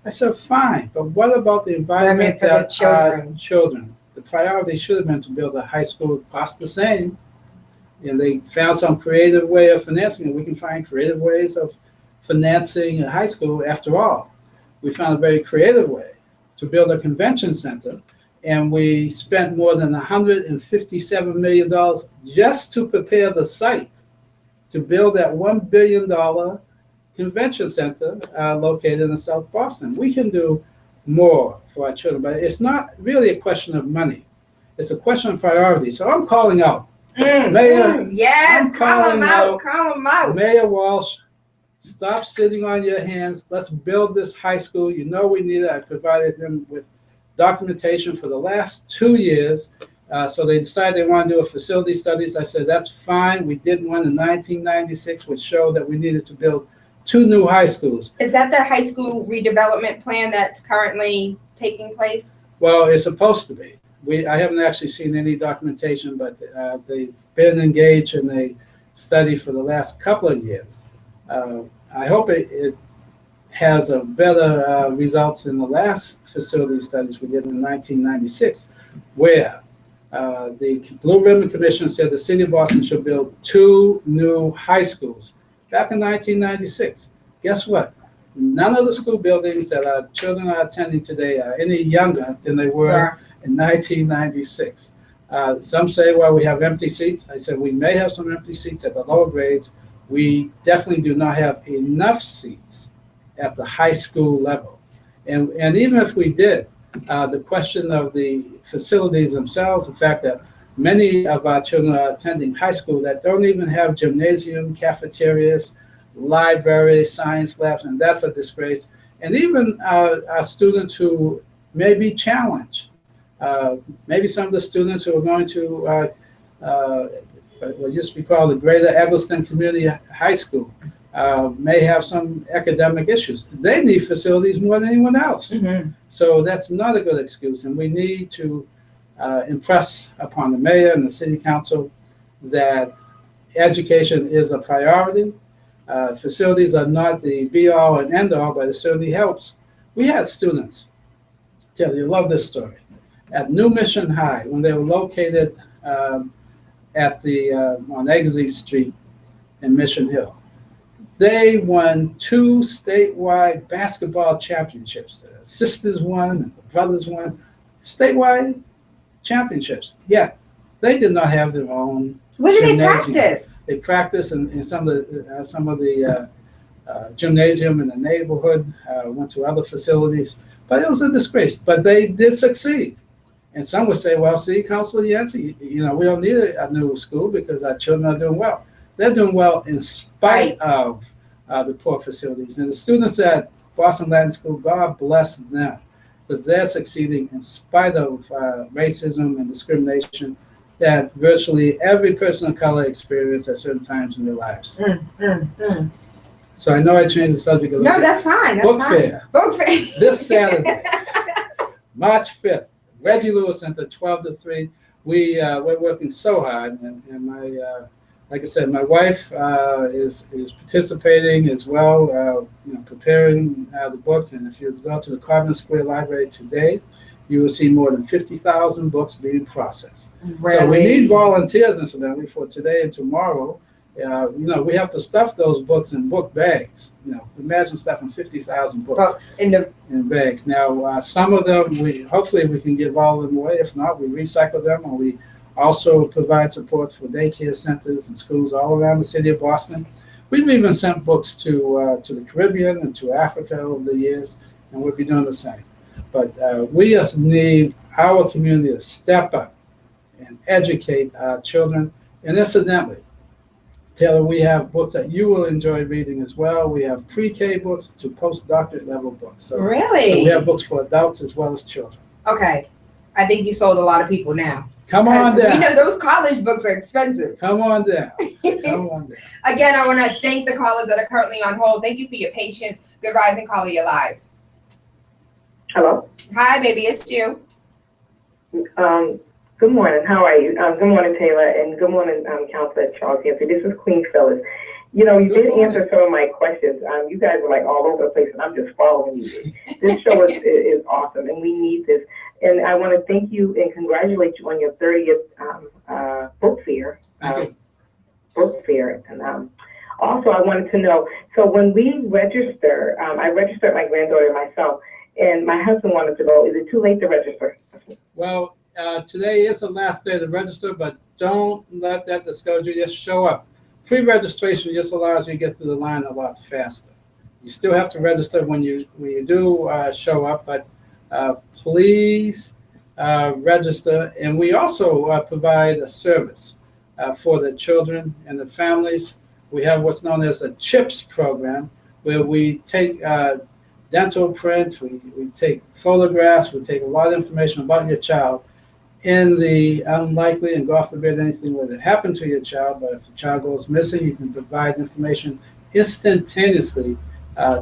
I said, fine, but what about the environment for the that children? our children? The priority should have been to build a high school, cost the same. And they found some creative way of financing it. We can find creative ways of financing a high school. After all, we found a very creative way to build a convention center, and we spent more than $157 million just to prepare the site to build that $1 billion convention center located in South Boston. We can do more for our children, but it's not really a question of money. It's a question of priority. So I'm calling out Mayor. Yes, I'm call calling them out. out Call them out. Mayor Walsh, stop sitting on your hands. Let's build this high school. You know we need it. I provided them with documentation for the last 2 years. So they decided they want to do a facility studies. I said, that's fine. We did one in 1996, which showed that we needed to build 2 new high schools. Is that the high school redevelopment plan that's currently taking place? Well, it's supposed to be. I haven't actually seen any documentation, but they've been engaged in a study for the last couple of years. I hope it has a better results in the last facility studies we did in 1996, where the Blue Ribbon Commission said the city of Boston should build 2 new high schools back in 1996. Guess what? None of the school buildings that our children are attending today are any younger than they were in 1996. Some say, well, we have empty seats. I said, we may have some empty seats at the lower grades. We definitely do not have enough seats at the high school level. And even if we did, the question of the facilities themselves, the fact that many of our children are attending high school that don't even have gymnasium, cafeterias, libraries, science labs, and that's a disgrace. And even our students who may be challenged. Maybe some of the students who are going to what used to be called the Greater Eggleston Community High School may have some academic issues. They need facilities more than anyone else. Mm-hmm. So that's not a good excuse. And we need to impress upon the mayor and the city council that education is a priority. Facilities are not the be-all and end-all, but it certainly helps. We had students, Tayla, you love this story, at New Mission High, when they were located at the on Eggleston Street in Mission Hill. They won 2 statewide basketball championships. The sisters won and the brothers won statewide championships. Yet they did not have their own. Where did they gymnasium. practice? They practiced in some of the gymnasium in the neighborhood. Went to other facilities, but it was a disgrace. But they did succeed. And some would say, well, see, Councilor Yancey, we don't need a new school because our children are doing well. They're doing well in spite of the poor facilities. And the students at Boston Latin School, God bless them, because they're succeeding in spite of racism and discrimination that virtually every person of color experiences at certain times in their lives. So I know I changed the subject a little bit. No, that's fine. That's Book fine. fair. Book fair. This Saturday, March 5th, Reggie Lewis Center, 12 to 3. We're working so hard, and my like I said, my wife is participating as well, preparing the books. And if you go to the Carbon Square Library today, you will see more than 50,000 books being processed. Really? So we need volunteers, incidentally, for today and tomorrow. We have to stuff those books in book bags. Imagine stuffing 50,000 books in bags. Now, some of them, hopefully we can give all of them away. If not, we recycle them, and we also provide support for daycare centers and schools all around the city of Boston. We've even sent books to the Caribbean and to Africa over the years, and we'll be doing the same. But we just need our community to step up and educate our children. And incidentally, Tayla, we have books that you will enjoy reading as well. We have pre-K books to postdoctorate level books. Really? So we have books for adults as well as children. Okay. I think you sold a lot of people now. Come on down. Those college books are expensive. Come on down. Come on down. Again, I want to thank the callers that are currently on hold. Thank you for your patience. Good Rising, caller, you're live. Hello? Hi, baby, it's you. Good morning. How are you? Good morning, Tayla, and good morning, Councilor Charles Yancey. This is Queen Phyllis. You know, you did answer some of my questions. You guys were like all over the place, and I'm just following you. This show is awesome, and we need this. And I want to thank you and congratulate you on your 30th book fair. And also, I wanted to know, so when we register, I registered my granddaughter and myself, and my husband wanted to go. Is it too late to register? Well, today is the last day to register, but don't let that discourage you. Just show up. Pre-registration just allows you to get through the line a lot faster. You still have to register when you do show up, but please register. And we also provide a service for the children and the families. We have what's known as a CHIPS program, where we take dental prints, we take photographs, we take a lot of information about your child in the unlikely, and God forbid anything were to happen to your child, but if the child goes missing, you can provide information instantaneously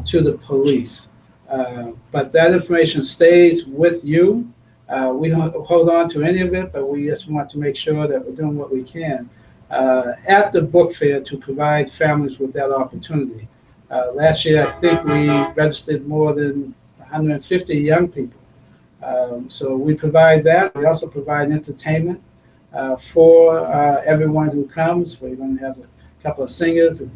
to the police. But that information stays with you. We don't hold on to any of it, but we just want to make sure that we're doing what we can at the book fair to provide families with that opportunity. Last year, I think we registered more than 150 young people. So we provide that. We also provide entertainment for everyone who comes. We're going to have a couple of singers, and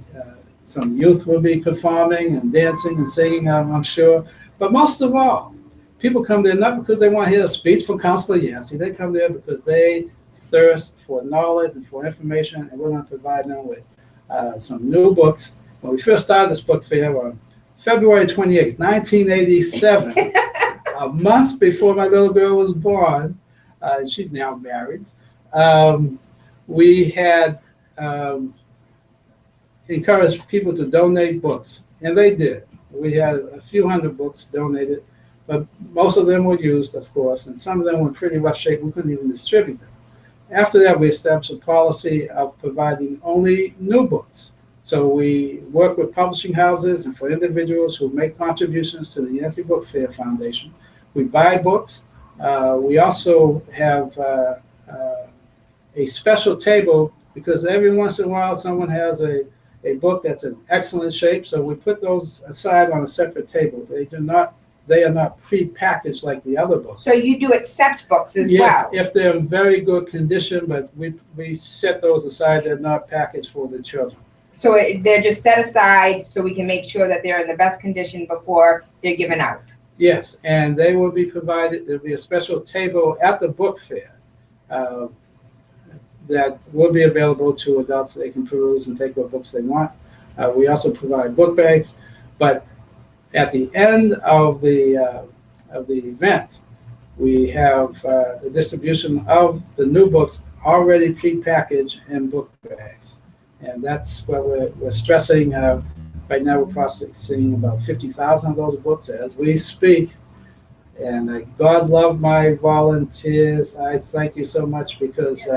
some youth will be performing and dancing and singing, I'm sure. But most of all, people come there not because they want to hear a speech from Councilor Yancey. They come there because they thirst for knowledge and for information, and we're going to provide them with some new books. When we first started this book fair on February 28th, 1987, a month before my little girl was born, she's now married, we had encouraged people to donate books, and they did. We had a few hundred books donated, but most of them were used, of course, and some of them were in pretty rough shape. We couldn't even distribute them. After that, we established a policy of providing only new books. So we work with publishing houses and for individuals who make contributions to the Yancey Book Fair Foundation. We buy books. We also have a special table because every once in a while someone has a book that's in excellent shape. So we put those aside on a separate table. They are not pre-packaged like the other books. So you do accept books as well? Yes, if they're in very good condition, but we set those aside. They're not packaged for the children. So they're just set aside so we can make sure that they're in the best condition before they're given out? Yes, and they will be provided. There'll be a special table at the book fair that will be available to adults so they can peruse and take what books they want. We also provide book bags, but at the end of the event, we have the distribution of the new books already pre-packaged in book bags. And that's what we're stressing. Right now we're processing about 50,000 of those books as we speak. And God love my volunteers. I thank you so much because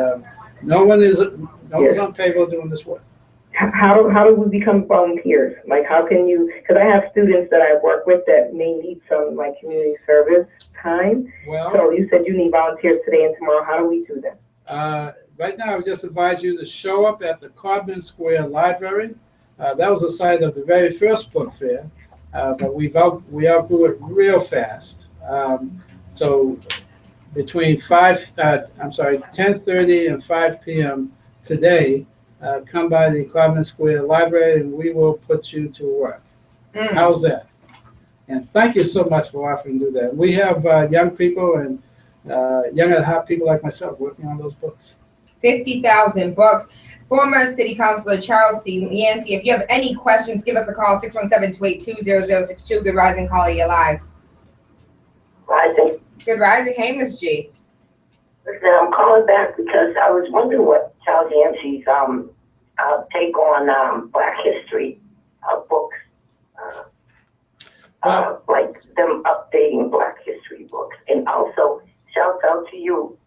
no one is on payroll doing this work. How do we become volunteers? Like, how can you, because I have students that I work with that may need some like community service time. Well, so you said you need volunteers today and tomorrow. How do we do that? Right now, I would just advise you to show up at the Codman Square Library. That was the site of the very first book fair, but we outgrew it real fast. So between 10:30 and 5 p.m. today, come by the Codman Square Library and we will put you to work. How's that? And thank you so much for offering to do that. We have young people and young and hot people like myself working on those books. 50,000 books. Former City Councilor Charles C. Yancey, if you have any questions, give us a call, 617-282-0062. Good rising, caller, you're live. Rising. Good rising. Hey, Miss G. Listen, I'm calling back because I was wondering what Charles Yancey's take on Black history books. Like them updating Black history books. And also, shout out to you,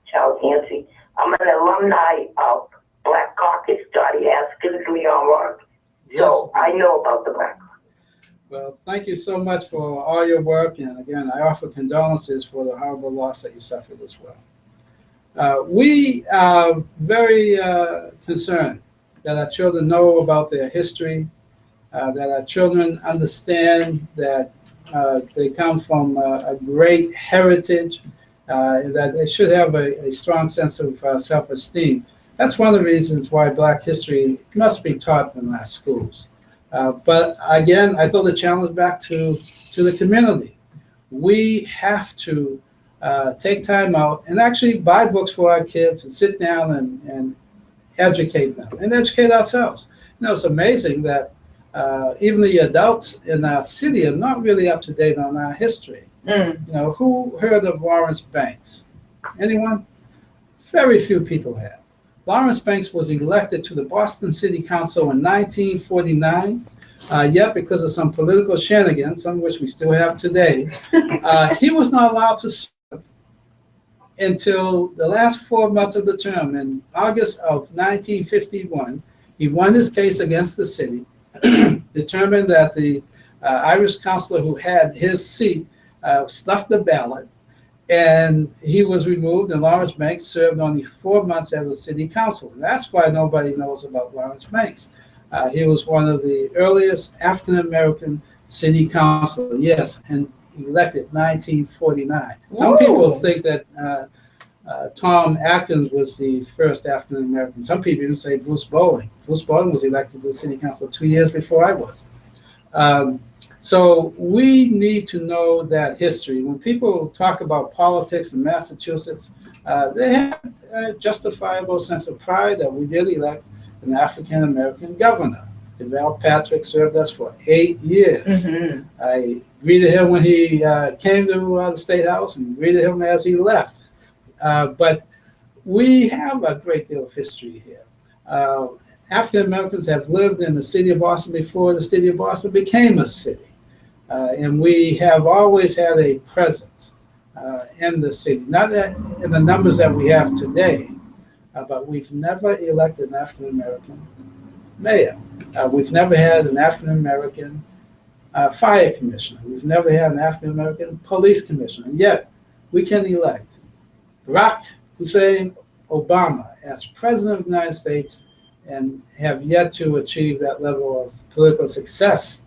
Charles Yancey. I'm an alumni of Black Caucus, Dottie Haskins, Leon Rock. Yes. So I know about the Black Caucus. Well, thank you so much for all your work, and again, I offer condolences for the horrible loss that you suffered as well. We are very concerned that our children know about their history, that our children understand that they come from a great heritage, that they should have a strong sense of self-esteem. That's one of the reasons why Black history must be taught in our schools. But again, I throw the challenge back to the community. We have to take time out and actually buy books for our kids and sit down and educate them and educate ourselves. You know, it's amazing that even the adults in our city are not really up to date on our history. You know, who heard of Lawrence Banks? Anyone? Very few people have. Lawrence Banks was elected to the Boston City Council in 1949, yet because of some political shenanigans, some of which we still have today, he was not allowed to serve until the last 4 months of the term. In August of 1951, he won his case against the city, determined that the Irish councilor who had his seat stuffed the ballot, and he was removed, and Lawrence Banks served only 4 months as a city councilor. And that's why nobody knows about Lawrence Banks. He was one of the earliest African-American city councilors, yes, and elected 1949. Some people think that Tom Atkins was the first African-American. Some people even say Bruce Bowling. Bruce Bowling was elected to the city council 2 years before I was. So we need to know that history. When people talk about politics in Massachusetts, they have a justifiable sense of pride that we did elect an African-American governor. Deval Patrick served us for 8 years. I greeted him when he came to the State House and greeted him as he left. But we have a great deal of history here. African-Americans have lived in the city of Boston before the city of Boston became a city. And we have always had a presence in the city, not that in the numbers that we have today, but we've never elected an African-American mayor. We've never had an African-American fire commissioner. We've never had an African-American police commissioner. And yet, we can elect Barack Hussein Obama as president of the United States and have yet to achieve that level of political success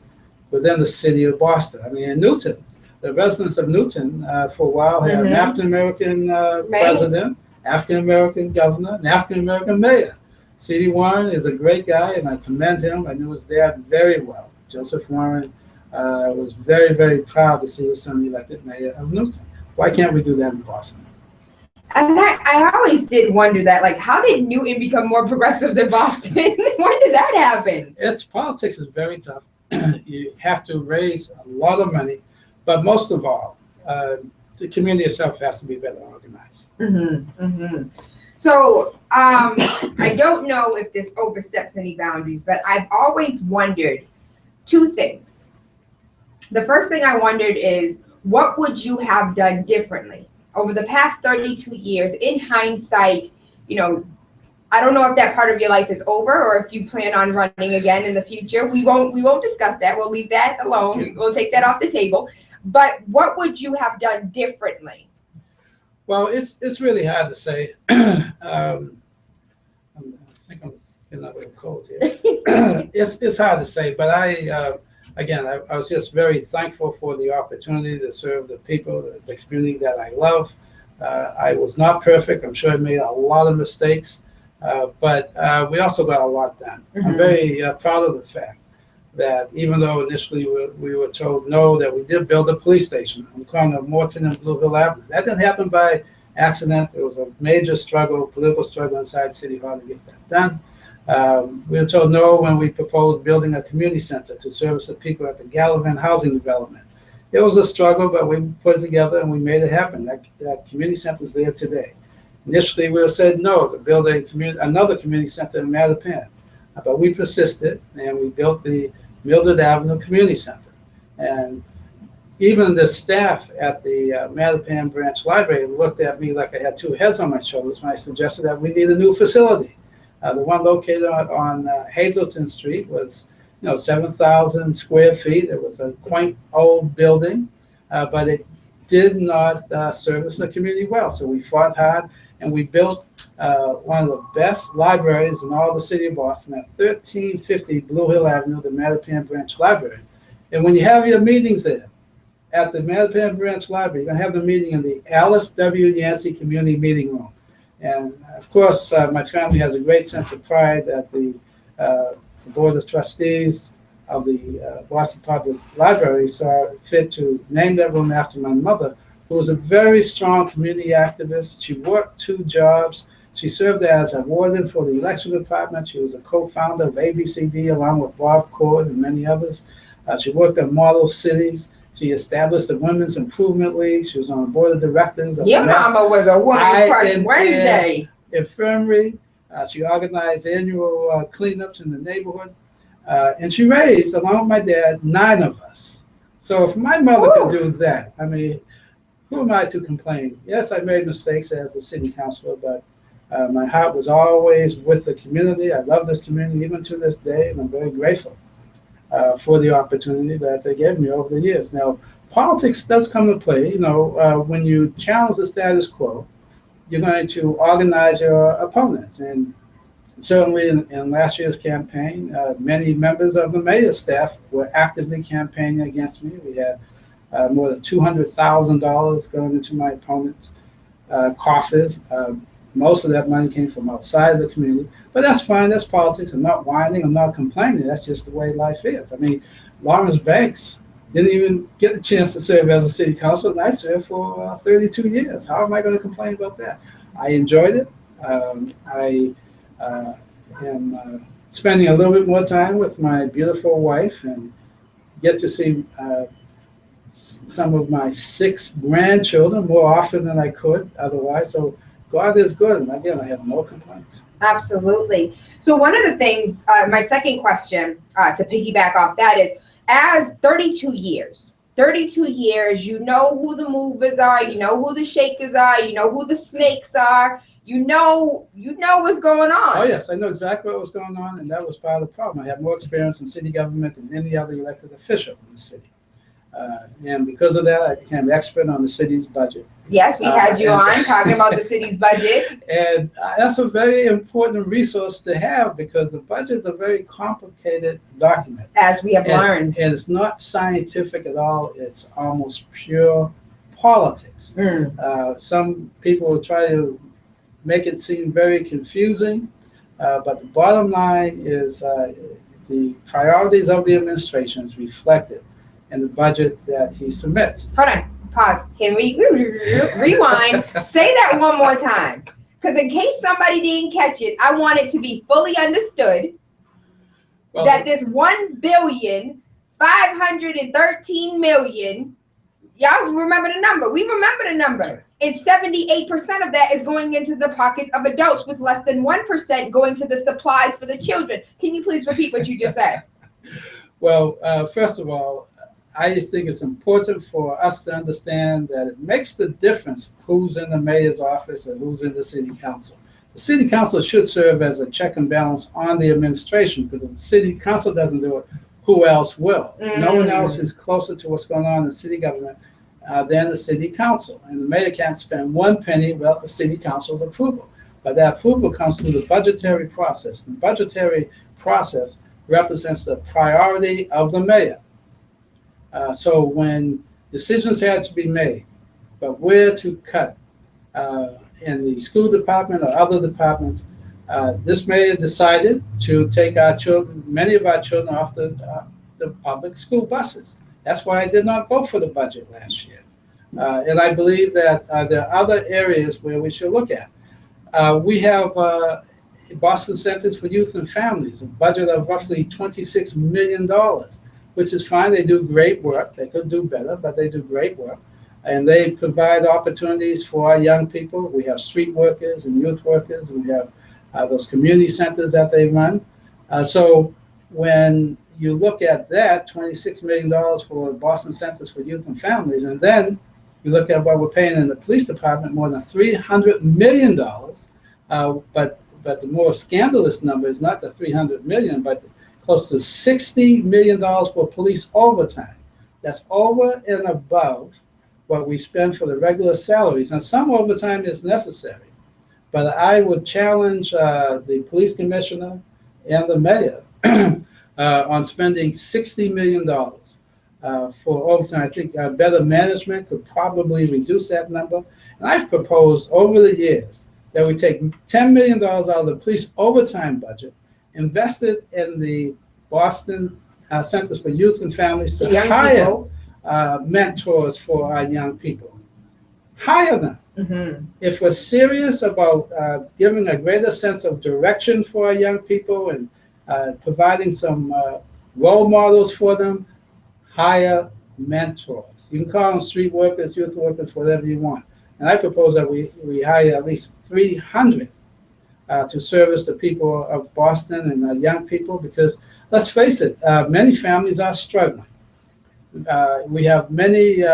within the city of Boston. I mean, in Newton, the residents of Newton for a while had an African-American president, African-American governor, and African-American mayor. C.D. Warren is a great guy, and I commend him. I knew his dad very well. Joseph Warren was very, very proud to see his son elected mayor of Newton. Why can't we do that in Boston? And I always did wonder that, like, how did Newton become more progressive than Boston? When did that happen? Politics is very tough. You have to raise a lot of money, but most of all, the community itself has to be better organized. So I don't know if this oversteps any boundaries, but I've always wondered two things. The first thing I wondered is, what would you have done differently over the past 32 years? In hindsight, you know, I don't know if that part of your life is over or if you plan on running again in the future. We won't discuss that. We'll leave that alone. We'll take that off the table. But what would you have done differently? Well, it's really hard to say. I think I'm getting a little cold here. It's hard to say, but I was just very thankful for the opportunity to serve the people, the community that I love. I was not perfect. I'm sure I made a lot of mistakes. But we also got a lot done. I'm very proud of the fact that even though initially we were told no, that we did build a police station on the corner of Morton and Blue Hill Avenue. That didn't happen by accident. It was a major struggle, political struggle inside City Hall to get that done. We were told no when we proposed building a community center to service the people at the Gallivan housing development. It was a struggle, but we put it together and we made it happen. That community center is there today. Initially, we were said no to build another community center in Mattapan, but we persisted and we built the Mildred Avenue Community Center. And even the staff at the Mattapan Branch Library looked at me like I had two heads on my shoulders when I suggested that we need a new facility. The one located on Hazelton Street was 7,000 square feet. It was a quaint old building, but it did not service the community well. So we fought hard, and we built one of the best libraries in all the city of Boston at 1350 Blue Hill Avenue, the Mattapan Branch Library. And when you have your meetings there at the Mattapan Branch Library, you're going to have the meeting in the Alice W. Yancey Community Meeting Room. And of course, my family has a great sense of pride that the Board of Trustees of the Boston Public Library saw fit to name that room after my mother, who was a very strong community activist. She worked 2 jobs. She served as a warden for the election department. She was a co-founder of ABCD along with Bob Cord and many others. She worked at Model Cities. She established the Women's Improvement League. She was on the board of directors of Your mama was a woman crush Wednesday. Infirmary. She organized annual cleanups in the neighborhood. And she raised, along with my dad, 9 of us. So if my mother could do that, I mean, who am I to complain? Yes, I made mistakes as a city councilor, but my heart was always with the community. I love this community even to this day, and I'm very grateful for the opportunity that they gave me over the years. Now, politics does come to play. When you challenge the status quo, you're going to organize your opponents. And certainly in last year's campaign, many members of the mayor's staff were actively campaigning against me. We had more than $200,000 going into my opponents' coffers. Most of that money came from outside of the community, but that's fine. That's politics. I'm not whining. I'm not complaining. That's just the way life is. I mean, Lawrence Banks didn't even get the chance to serve as a city councilor, and I served for 32 years. How am I going to complain about that? I enjoyed it. I am spending a little bit more time with my beautiful wife and get to see some of my 6 grandchildren more often than I could otherwise. So God is good, and again, I have no complaints. Absolutely. So one of the things, my second question to piggyback off that is, as 32 years, you know who the movers are, you know who the shakers are, you know who the snakes are, you know what's going on. Oh yes, I know exactly what was going on, and that was part of the problem. I have more experience in city government than any other elected official in the city. And because of that, I became an expert on the city's budget. Yes, we had you on talking about the city's budget. And that's a very important resource to have because the budget is a very complicated document. As we have learned. And it's not scientific at all. It's almost pure politics. Some people will try to make it seem very confusing, but the bottom line is the priorities of the administration is reflected in the budget that he submits. Hold on, pause. Can we rewind? Say that one more time. Because in case somebody didn't catch it, I want it to be fully understood that this $1,513,000,000, y'all remember the number. We remember the number. It's 78% of that is going into the pockets of adults, with less than 1% going to the supplies for the children. Can you please repeat what you just said? Well, first of all, I think it's important for us to understand that it makes the difference who's in the mayor's office and who's in the city council. The city council should serve as a check and balance on the administration, because if the city council doesn't do it, who else will? No one else is closer to what's going on in city government than the city council. And the mayor can't spend 1 penny without the city council's approval. But that approval comes through the budgetary process. The budgetary process represents the priority of the mayor. So when decisions had to be made about where to cut in the school department or other departments, this mayor decided to take our children, many of our children, off the public school buses. That's why I did not vote for the budget last year. And I believe that there are other areas where we should look at. We have Boston Centers for Youth and Families, a budget of roughly $26 million. Which is fine. They do great work. They could do better, but they do great work. And they provide opportunities for our young people. We have street workers and youth workers. We have those community centers that they run. So when you look at that, $26 million for Boston Centers for Youth and Families, and then you look at what we're paying in the police department, more than $300 million. But the more scandalous number is not the $300 million, but close to $60 million for police overtime. That's over and above what we spend for the regular salaries. And some overtime is necessary. But I would challenge the police commissioner and the mayor on spending $60 million for overtime. I think better management could probably reduce that number. And I've proposed over the years that we take $10 million out of the police overtime budget, invest it in the Boston Centers for Youth and Families to hire mentors for our young people. Hire them. Mm-hmm. If we're serious about giving a greater sense of direction for our young people and providing some role models for them, hire mentors. You can call them street workers, youth workers, whatever you want. And I propose that we hire at least 300 to service the people of Boston and young people, because let's face it, many families are struggling. We have many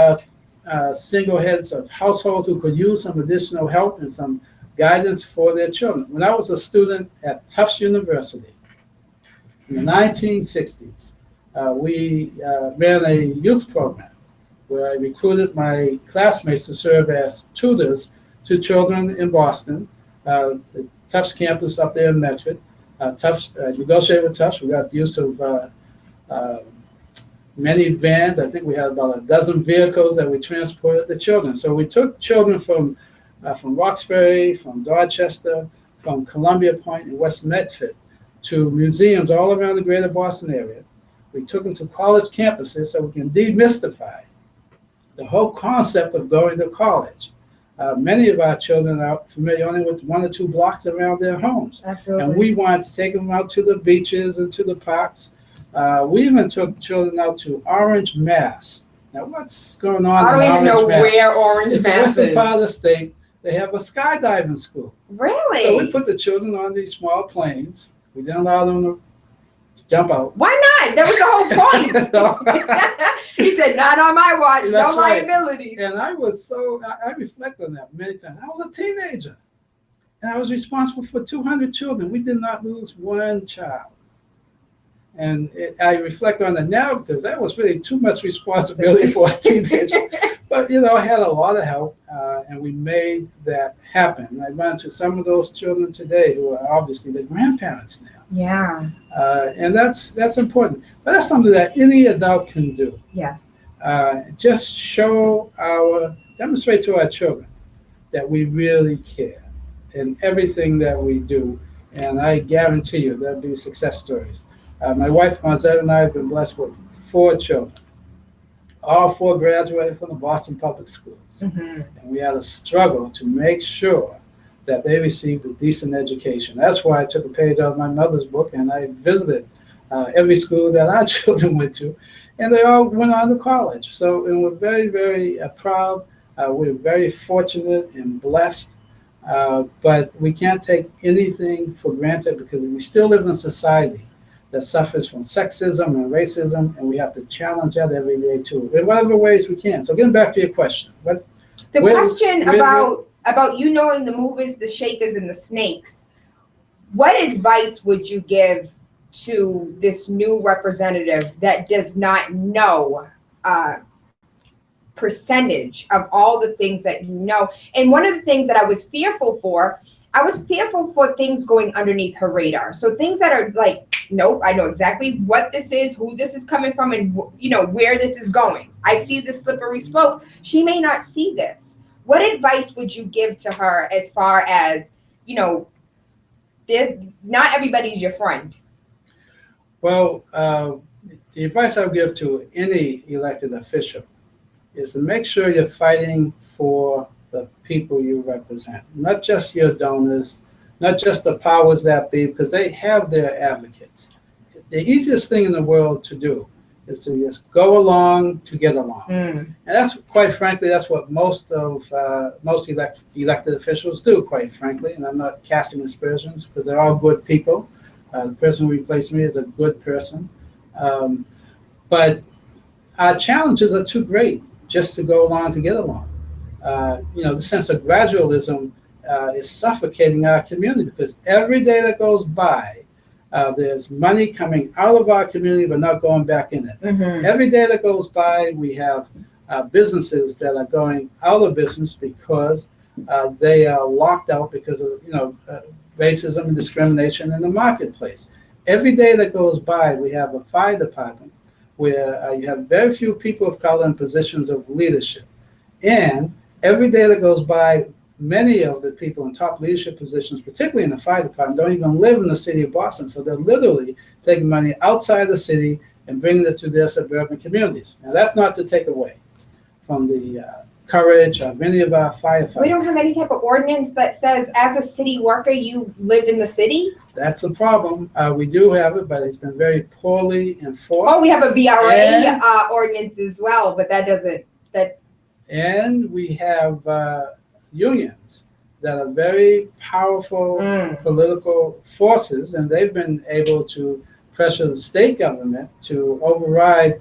single heads of households who could use some additional help and some guidance for their children. When I was a student at Tufts University in the 1960s, we ran a youth program where I recruited my classmates to serve as tutors to children in Boston. The Tufts campus up there in Medford. Tufts, negotiated with Tufts. We got use of many vans. I think we had about a dozen vehicles that we transported the children. So we took children from Roxbury, from Dorchester, from Columbia Point and West Medford to museums all around the greater Boston area. We took them to college campuses so we can demystify the whole concept of going to college. Many of our children are familiar only with 1 or 2 blocks around their homes. Absolutely. And we wanted to take them out to the beaches and to the parks. We even took children out to Orange, Mass. Now, what's going on I don't in even know Orange, Mass? where Orange, It's the Mass western is. part of the state. They have a skydiving school. Really? So we put the children on these small planes. We didn't allow them to jump out. Why not? That was the whole point. He said, not on my watch, That's no right. liabilities. And I reflect on that many times. I was a teenager, and I was responsible for 200 children. We did not lose one child. And I reflect on it now because that was really too much responsibility for a teenager. But, I had a lot of help, and we made that happen. I run into some of those children today who are obviously the grandparents now. Yeah. And that's important. But that's something that any adult can do. Yes. Just demonstrate to our children that we really care in everything that we do. And I guarantee you there'll be success stories. My wife, Marzette, and I have been blessed with 4 children. All 4 graduated from the Boston Public Schools. Mm-hmm. And we had a struggle to make sure that they received a decent education. That's why I took a page out of my mother's book and I visited every school that our children went to, and they all went on to college. So, and we're very, very proud. We're very fortunate and blessed, but we can't take anything for granted because we still live in a society that suffers from sexism and racism, and we have to challenge that every day too, in whatever ways we can. So getting back to your question. About you knowing the movers, the shakers, and the snakes, what advice would you give to this new representative that does not know percentage of all the things that you know? And one of the things that I was fearful for things going underneath her radar. So things that are like, nope, I know exactly what this is, who this is coming from, and where this is going. I see the slippery slope. She may not see this. What advice would you give to her as far as, not everybody's your friend? Well, the advice I would give to any elected official is to make sure you're fighting for the people you represent, not just your donors, not just the powers that be, because they have their advocates. The easiest thing in the world to do is to just go along to get along. And that's, quite frankly, that's what most elected officials do, quite frankly, and I'm not casting aspersions because they're all good people. The person who replaced me is a good person. But our challenges are too great just to go along to get along. The sense of gradualism is suffocating our community because every day that goes by, There's money coming out of our community, but not going back in it. Every day that goes by, we have businesses that are going out of business because they are locked out because of racism and discrimination in the marketplace. Every day that goes by, we have a fire department where you have very few people of color in positions of leadership. And every day that goes by, many of the people in top leadership positions, particularly in the fire department, don't even live in the city of Boston. So they're literally taking money outside the city and bringing it to their suburban communities. Now, that's not to take away from the courage of many of our firefighters. We don't have any type of ordinance that says, as a city worker, you live in the city? That's a problem. We do have it, but it's been very poorly enforced. Oh, we have a BRA ordinance as well, but that doesn't, And we have unions that are very powerful political forces, and they've been able to pressure the state government to override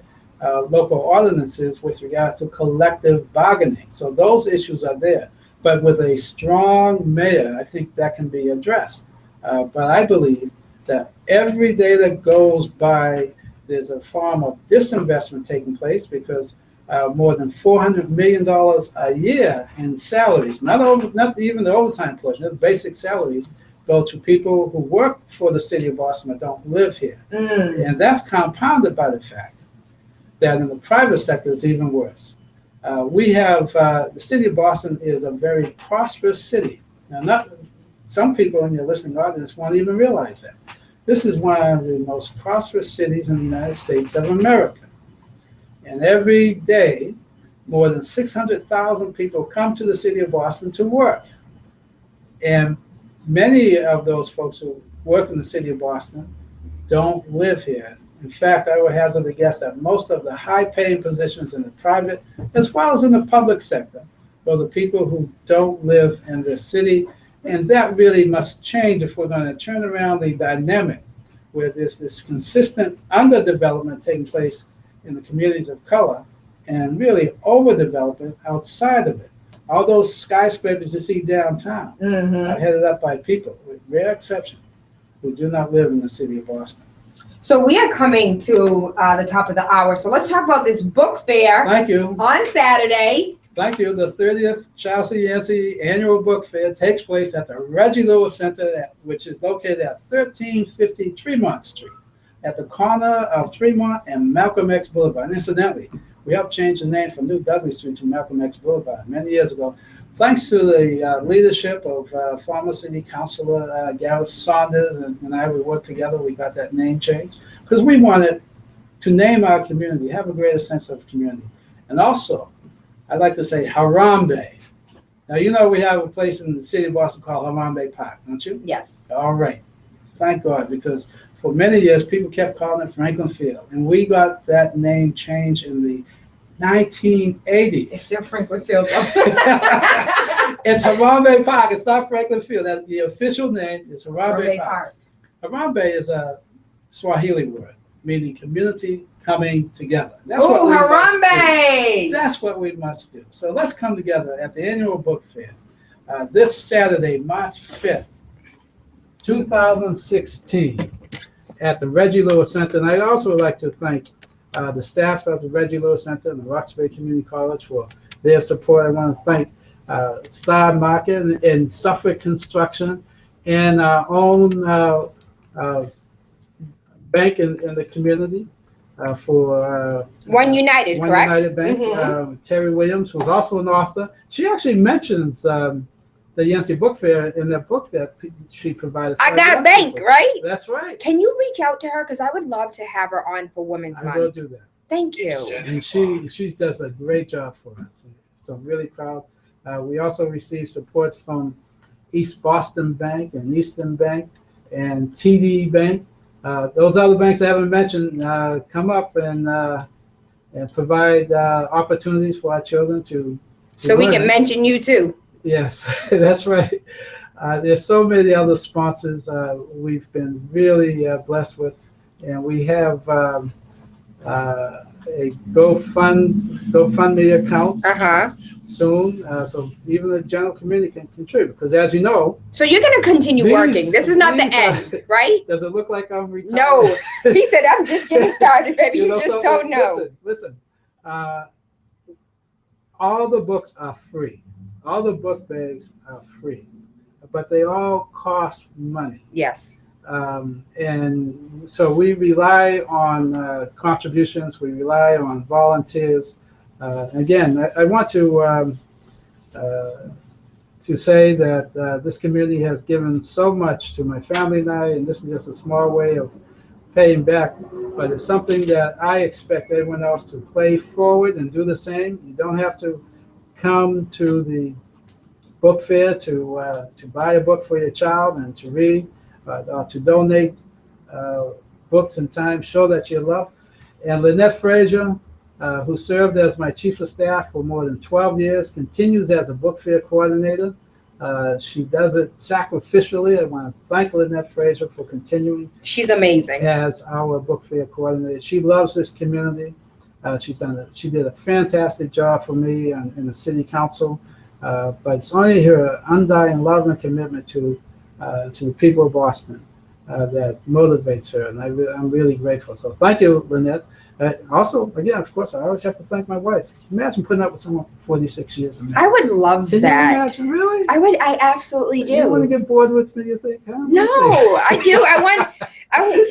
local ordinances with regards to collective bargaining. So those issues are there. But with a strong mayor, I think that can be addressed. But I believe that every day that goes by, there's a form of disinvestment taking place because more than $400 million a year in salaries, not even the overtime portion, the basic salaries, go to people who work for the city of Boston but don't live here. And that's compounded by the fact that in the private sector it's even worse. We have, the city of Boston is a very prosperous city. Now, some people in your listening audience won't even realize that. This is one of the most prosperous cities in the United States of America. And every day, more than 600,000 people come to the city of Boston to work. And many of those folks who work in the city of Boston don't live here. In fact, I would hazard a guess that most of the high-paying positions in the private, as well as in the public sector, go to people who don't live in the city. And that really must change if we're going to turn around the dynamic where there's this consistent underdevelopment taking place in the communities of color and really overdevelopment outside of it. All those skyscrapers you see downtown are headed up by people, with rare exceptions, who do not live in the city of Boston. So we are coming to the top of the hour. So let's talk about this book fair. Thank you. On Saturday. Thank you. The 30th Charles C. Yancey Annual Book Fair takes place at the Reggie Lewis Center, which is located at 1350 Tremont Street, at the corner of Tremont and Malcolm X Boulevard. And incidentally, we helped change the name from New Dudley Street to Malcolm X Boulevard many years ago, thanks to the leadership of former city councilor Garrett Saunders and I. We worked together. We got that name changed because we wanted to name our community, have a greater sense of community. And also, I'd like to say Harambe. Now, you know we have a place in the city of Boston called Harambe Park, don't you? Yes. All right. Thank God, because for many years, people kept calling it Franklin Field, and we got that name changed in the 1980s. It's still Franklin Field. It's Harambe Park. It's not Franklin Field. That's the official name is Harambe Park. Harambe is a Swahili word meaning community coming together. That's what we must do. That's what we must do. So let's come together at the annual book fair this Saturday, March 5th, 2016, at the Reggie Lewis Center. And I'd also like to thank the staff of the Reggie Lewis Center and the Roxbury Community College for their support. I want to thank Star Market and Suffolk Construction and our own bank in the community for One United, One correct? United Bank. Terry Williams, who's also an author. She actually mentions the Yancey Book Fair in that book that she provided. I got bank, right? That's right. Can you reach out to her? Because I would love to have her on for Women's Month. I will do that. Thank you. And she does a great job for us. So I'm really proud. We also received support from East Boston Bank and Eastern Bank and TD Bank. Those other banks I haven't mentioned come up and provide opportunities for our children to so we learn. can mention you too. Yes, that's right. There's so many other sponsors we've been really blessed with, and we have a GoFundMe account soon, so even the general community can contribute. Because as you know, So you're going to continue working. This is not the end, right? Does it look like I'm retired? No. He said, I'm just getting started, baby. You just so don't know. Listen. All the books are free. All the book bags are free, but they all cost money. Yes. And so we rely on contributions. We rely on volunteers. Again, I want to say that this community has given so much to my family and I, and this is just a small way of paying back. But it's something that I expect everyone else to play forward and do the same. You don't have to come to the book fair to buy a book for your child and to read, to donate books and time. Show that you love. And Lynette Frazier, who served as my chief of staff for more than 12 years, continues as a book fair coordinator. She does it sacrificially. I want to thank Lynette Frazier for continuing. She's amazing. As our book fair coordinator. She loves this community. She did a fantastic job for me in the city council. But it's only her undying love and commitment to the people of Boston that motivates her, and I'm really grateful. So thank you, Lynette. Also, again, of course, I always have to thank my wife. Imagine putting up with someone for 46 years. I would love Can that. you imagine, really? I absolutely do. You want to get bored with me, you think? Huh? No, I do. I want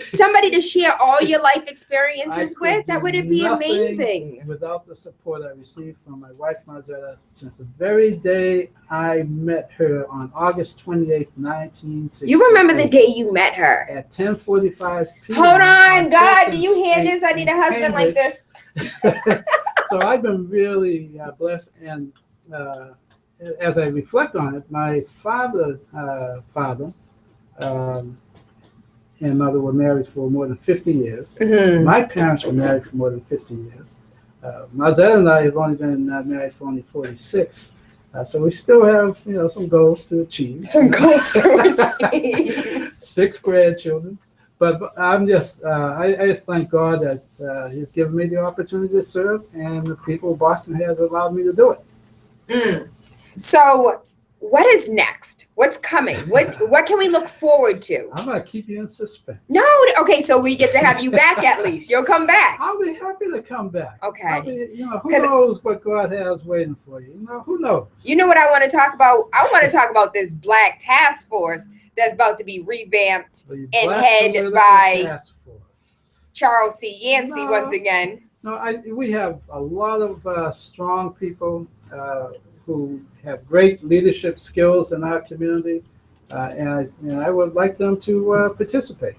somebody to share all your life experiences with. That would be amazing. Without the support I received from my wife, Marzetta, since the very day I met her on August 28th, 1960. You remember the day you met her? At 10:45 p.m. Hold on, God, do you hear this? I need a husband like this. So I've been really blessed, and as I reflect on it, my father and mother were married for more than 50 years. Mm-hmm. My parents were married for more than 50 years. Marzetta and I have only been married for only 46. So we still have, some goals to achieve. Some goals to achieve. 6 grandchildren. But I'm just, I just thank God that He's given me the opportunity to serve, and the people of Boston have allowed me to do it. So, what is next? What's coming? What can we look forward to? I'm going to keep you in suspense. No, okay, so we get to have you back at least. You'll come back. I'll be happy to come back. Okay. Who knows what God has waiting for you? Who knows? You know what I want to talk about? I want to talk about this Black Task Force that's about to be revamped and headed by Charles C. Yancey once again. No, we have a lot of strong people who have great leadership skills in our community, and I would like them to participate.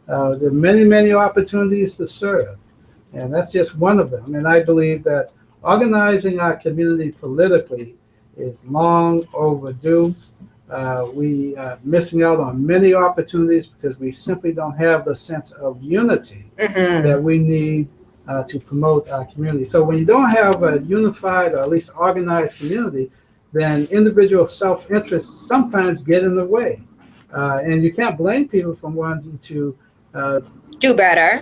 There are many, many opportunities to serve, and that's just one of them. And I believe that organizing our community politically is long overdue. We are missing out on many opportunities because we simply don't have the sense of unity that we need to promote our community. So when you don't have a unified or at least organized community, then individual self-interest sometimes get in the way. And you can't blame people for wanting to do better,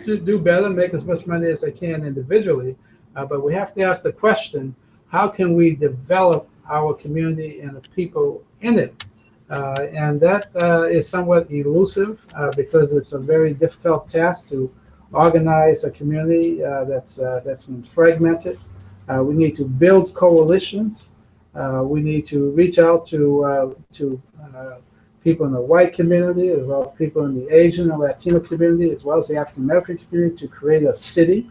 make as much money as they can individually. But we have to ask the question, how can we develop our community and the people in it? And that is somewhat elusive because it's a very difficult task to organize a community that's been fragmented. We need to build coalitions. We need to reach out to people in the white community, as well as people in the Asian and Latino community, as well as the African American community, to create a city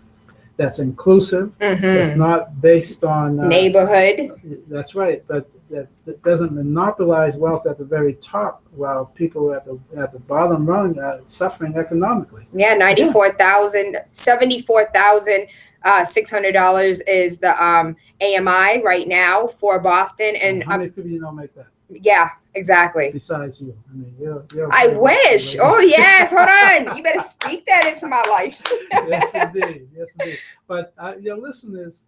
that's inclusive, that's not based on neighborhood. That's right, but that doesn't monopolize wealth at the very top, while people at the bottom rung are suffering economically. Yeah, $74,600 is the AMI right now for Boston, and how many people make that? Yeah, exactly. Besides you, you're I wish. Oh yes, hold on. You better speak that into my life. Yes, indeed. But your listeners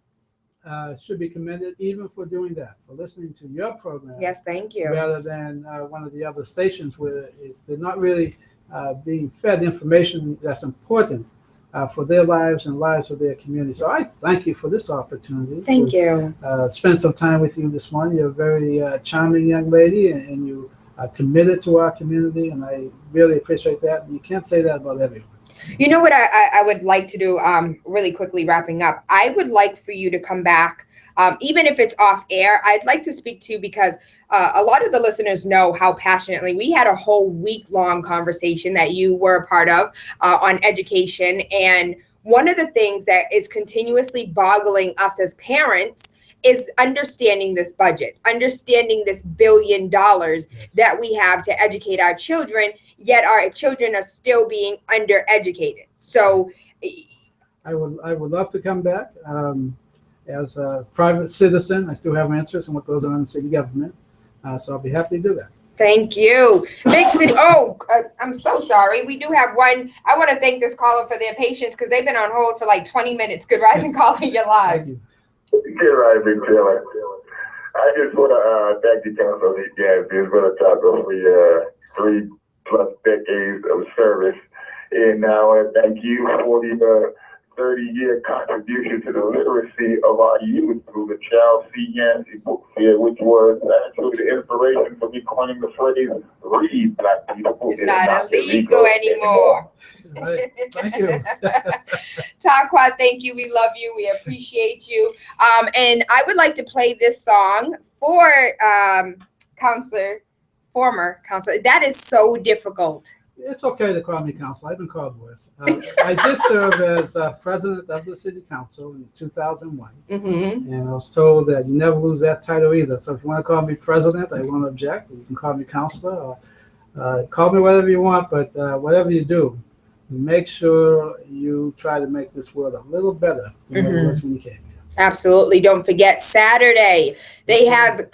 should be commended even for doing that, for listening to your program. Yes, thank you. Rather than one of the other stations where they're not really being fed information that's important for their lives and lives of their community. So I thank you for this opportunity. Thank you. Spend some time with you this morning. You're a very charming young lady, and you are committed to our community, and I really appreciate that. And you can't say that about everyone. You know what I would like to do, really quickly wrapping up, I would like for you to come back, even if it's off air. I'd like to speak to you because a lot of the listeners know how passionately we had a whole week-long conversation that you were a part of on education. And one of the things that is continuously boggling us as parents is understanding this budget, understanding this $1 billion that we have to educate our children, yet our children are still being undereducated. So I would love to come back. As a private citizen, I still have an interest in what goes on in city government. So I'll be happy to do that. thank you. Big City. Oh, I'm so sorry. We do have one. I want to thank this caller for their patience because they've been on hold for like 20 minutes. Good rising, calling you live. Thank you. Good rising, Taylor. I just want to thank the Councilor Yancey. It's been a talk of 3+ decades of service. And I want to thank you for the 30-year contribution to the literacy of our youth through the Charles C. Yancey Book Fair, which was actually the inspiration for me coining the phrase, read Black people. It's not illegal anymore. Right. Thank you. Taquan, thank you. We love you. We appreciate you. And I would like to play this song for former counselor. That is so difficult. It's okay to call me council. I've been called worse. I did serve as president of the city council in 2001. Mm-hmm. And I was told that you never lose that title either. So if you want to call me president, I won't object. You can call me counselor or call me whatever you want. But whatever you do, make sure you try to make this world a little better than it was when you came here. Absolutely. Don't forget Saturday. They have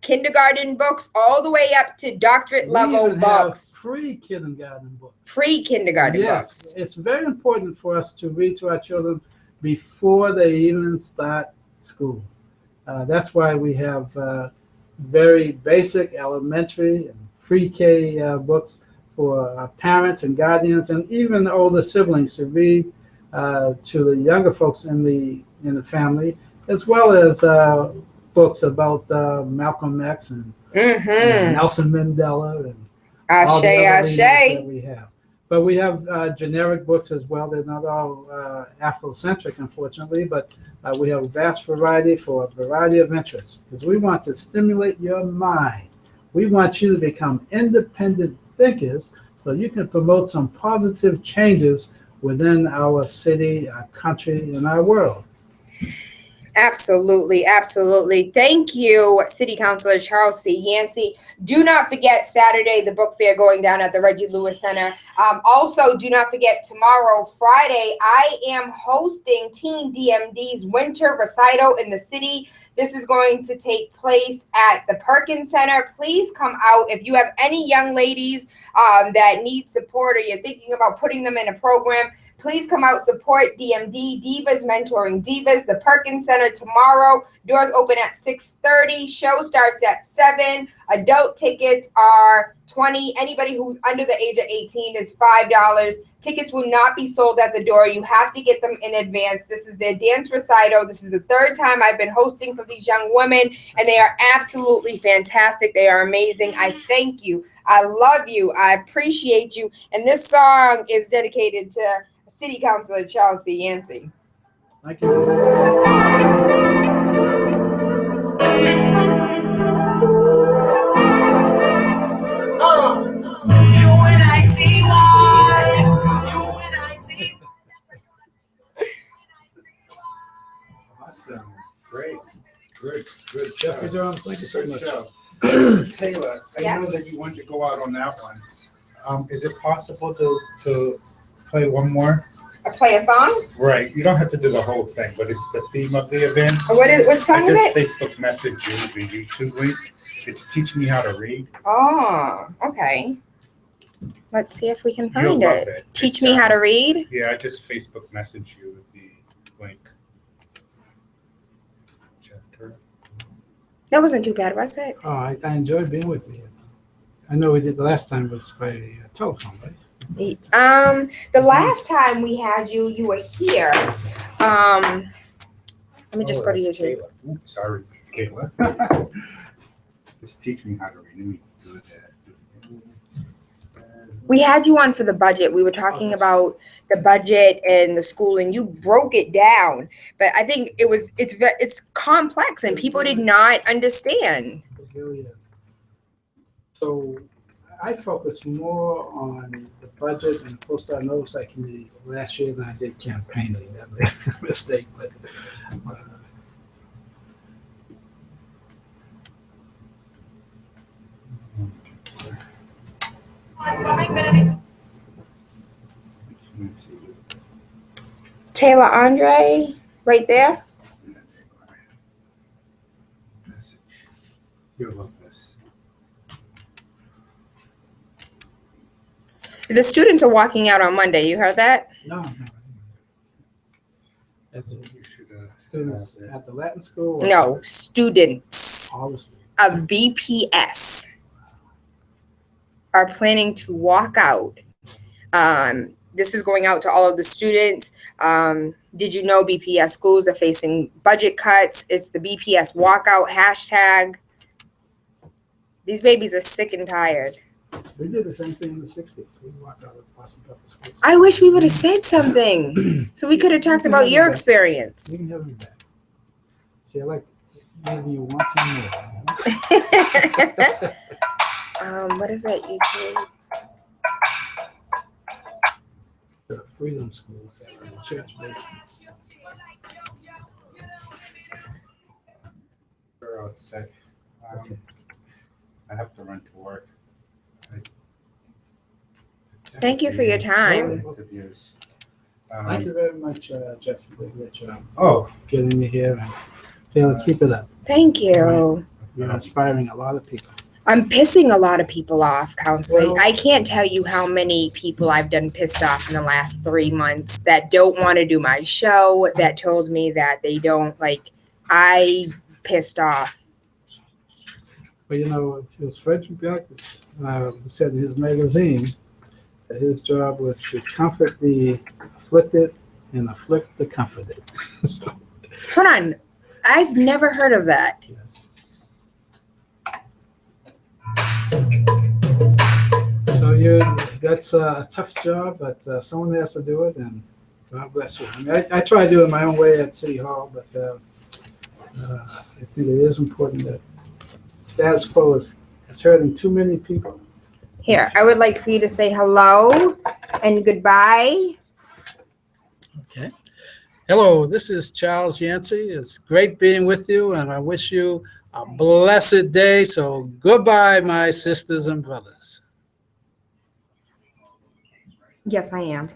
kindergarten books all the way up to doctorate level We even have books. pre-kindergarten books. Pre-kindergarten books. It's very important for us to read to our children before they even start school. That's why we have very basic elementary and pre-K books for parents and guardians and even older siblings to read to the younger folks in the family, as well as books about Malcolm X and Nelson Mandela and all the other leaders that we have. But we have generic books as well. They're not all Afrocentric, unfortunately, but we have a vast variety for a variety of interests because we want to stimulate your mind. We want you to become independent thinkers so you can promote some positive changes within our city, our country, and our world. Absolutely, absolutely. Thank you, City Councilor Charles C. Yancey. Do not forget Saturday, the book fair going down at the Reggie Lewis Center. Also, do not forget tomorrow, Friday, I am hosting Teen DMD's Winter Recital in the city. This is going to take place at the Perkins Center. Please come out. If you have any young ladies that need support or you're thinking about putting them in a program, please come out, support DMD, Divas Mentoring Divas, the Perkins Center tomorrow. Doors open at 6:30. Show starts at 7. Adult tickets are $20. Anybody who's under the age of 18 is $5. Tickets will not be sold at the door. You have to get them in advance. This is their dance recital. This is the third time I've been hosting for these young women, and they are absolutely fantastic. They are amazing. I thank you. I love you. I appreciate you. And this song is dedicated to City Councilor Charles C. Yancey. Thank you. Awesome. Great. Good Jeffrey job. Jones, thank you so Good much. job. Tayla, I know that you want to go out on that one. Is it possible to play one more? Play a song? Right. You don't have to do the whole thing, but it's the theme of the event. What song is I it? just Facebook messaged you the YouTube link. It's Teach Me How to Read. Oh, okay. Let's see if we can You'll find love it. it. Teach It's, me how to read. Yeah, I just Facebook messaged you the link. Chapter. That wasn't too bad, was it? Oh, I enjoyed being with you. I know we did the last time was by telephone, right? The last time we had you, you were here. Let me just go to that's YouTube. Tayla. Oops, sorry, Tayla. Just teach me how to read. Let me do that. We had you on for the budget. We were talking about the budget and the school, and you broke it down. But I think it's complex, and people did not understand. It really is. So I focus more on the budget and post-out oversight committee last year than I did campaigning. That was a mistake, but Taylor Andre, right there. Message. You'll love this. The students are walking out on Monday. You heard that? no. As You should, students at the Latin school? or No, students All the students. of BPS are planning to walk out. This is going out to all of the students. Did you know BPS schools are facing budget cuts? It's the BPS walkout hashtag. These babies are sick and tired. We did the same thing in the 60s. We walked out of Boston Public Schools. I wish we would have said something so we could have talked about your You experience. can have me back. See, I like maybe you want to more. What is that YouTube? The freedom schools that are in church basements. We're all set. I have to run to work. Thank you for your time. Interviews. Thank you very much, Jeff. You did a great job Oh, getting me here. And Taylor, keep it up. Thank you. You're inspiring a lot of people. I'm pissing a lot of people off, Councilor. Well- I can't tell you how many people I've done pissed off in the last 3 months that don't want to do my show, that told me that they don't like. I pissed off. But you know, it was Frederick Douglass who said in his magazine that his job was to comfort the afflicted and afflict the comforted. So, Hold on. I've never heard of that. yes. So that's a tough job, but someone has to do it, and God bless you. I mean, I try to do it my own way at City Hall, but I think it is important that status quo is hurting too many people. Here, I would like for you to say hello and goodbye. Okay. Hello, this is Charles Yancey. It's great being with you, and I wish you a blessed day. So goodbye, my sisters and brothers. Yes, I am.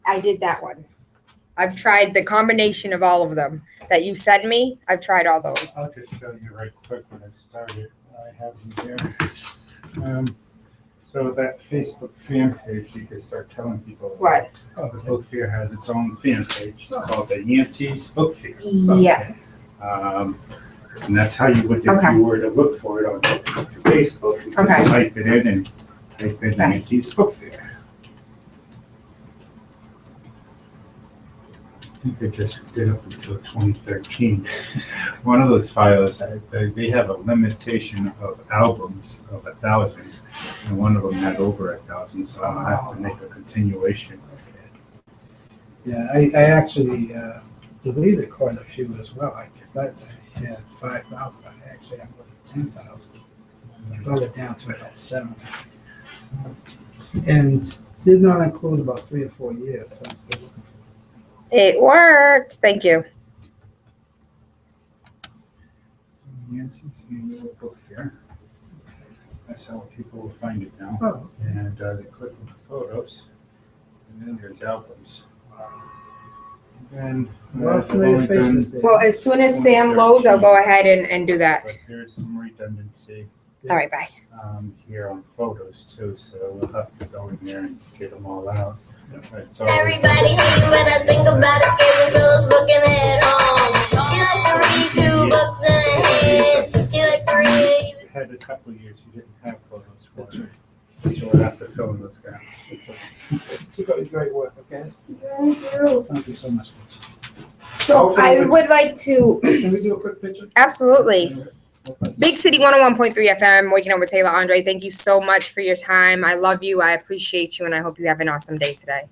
I did that one. I've tried the combination of all of them that you sent me. I've tried all those. I'll just show you right quick when I started. I have them here. So that Facebook fan page, you can start telling people. What? Oh, the book fair has its own fan page. It's called the Yancey's Book Fair. Yes. And that's how you would, if Okay. you were to look for it on Facebook, you just Okay. type it in and type in Okay. Yancey's Book Fair. I think they just did up until 2013. One of those files, they have a limitation of albums of 1,000, and one of them had over 1,000, so I'll have to make a continuation. Yeah, I actually deleted quite a few as well. I thought I had 5,000, but I actually have more than 10,000. I brought it down to about 7. And did not include about 3 or 4 years. So I'm still looking for It worked. Thank you. So Yancey's Annual Book Fair. That's how people will find it now. Oh. And they click on the photos, and then there's albums. And a lot of familiar faces there. Well, as soon as Sam loads, I'll go ahead and do that. But there's some redundancy All right, bye. here on photos too, so we'll have to go in there and get them all out. Right, so, Everybody hating, but I think about escaping, so it's booking at home. She likes to read 2 books in a hand. She likes to read. you had a couple of years you didn't have photos for it. So we'll have to fill in those gaps. Keep up your great work, okay? Thank you. Thank you so much. So I would like to, Can we do a quick picture? absolutely. Big City 101.3 FM, waking up with Tayla Andre. Thank you so much for your time. I love you. I appreciate you, and I hope you have an awesome day today.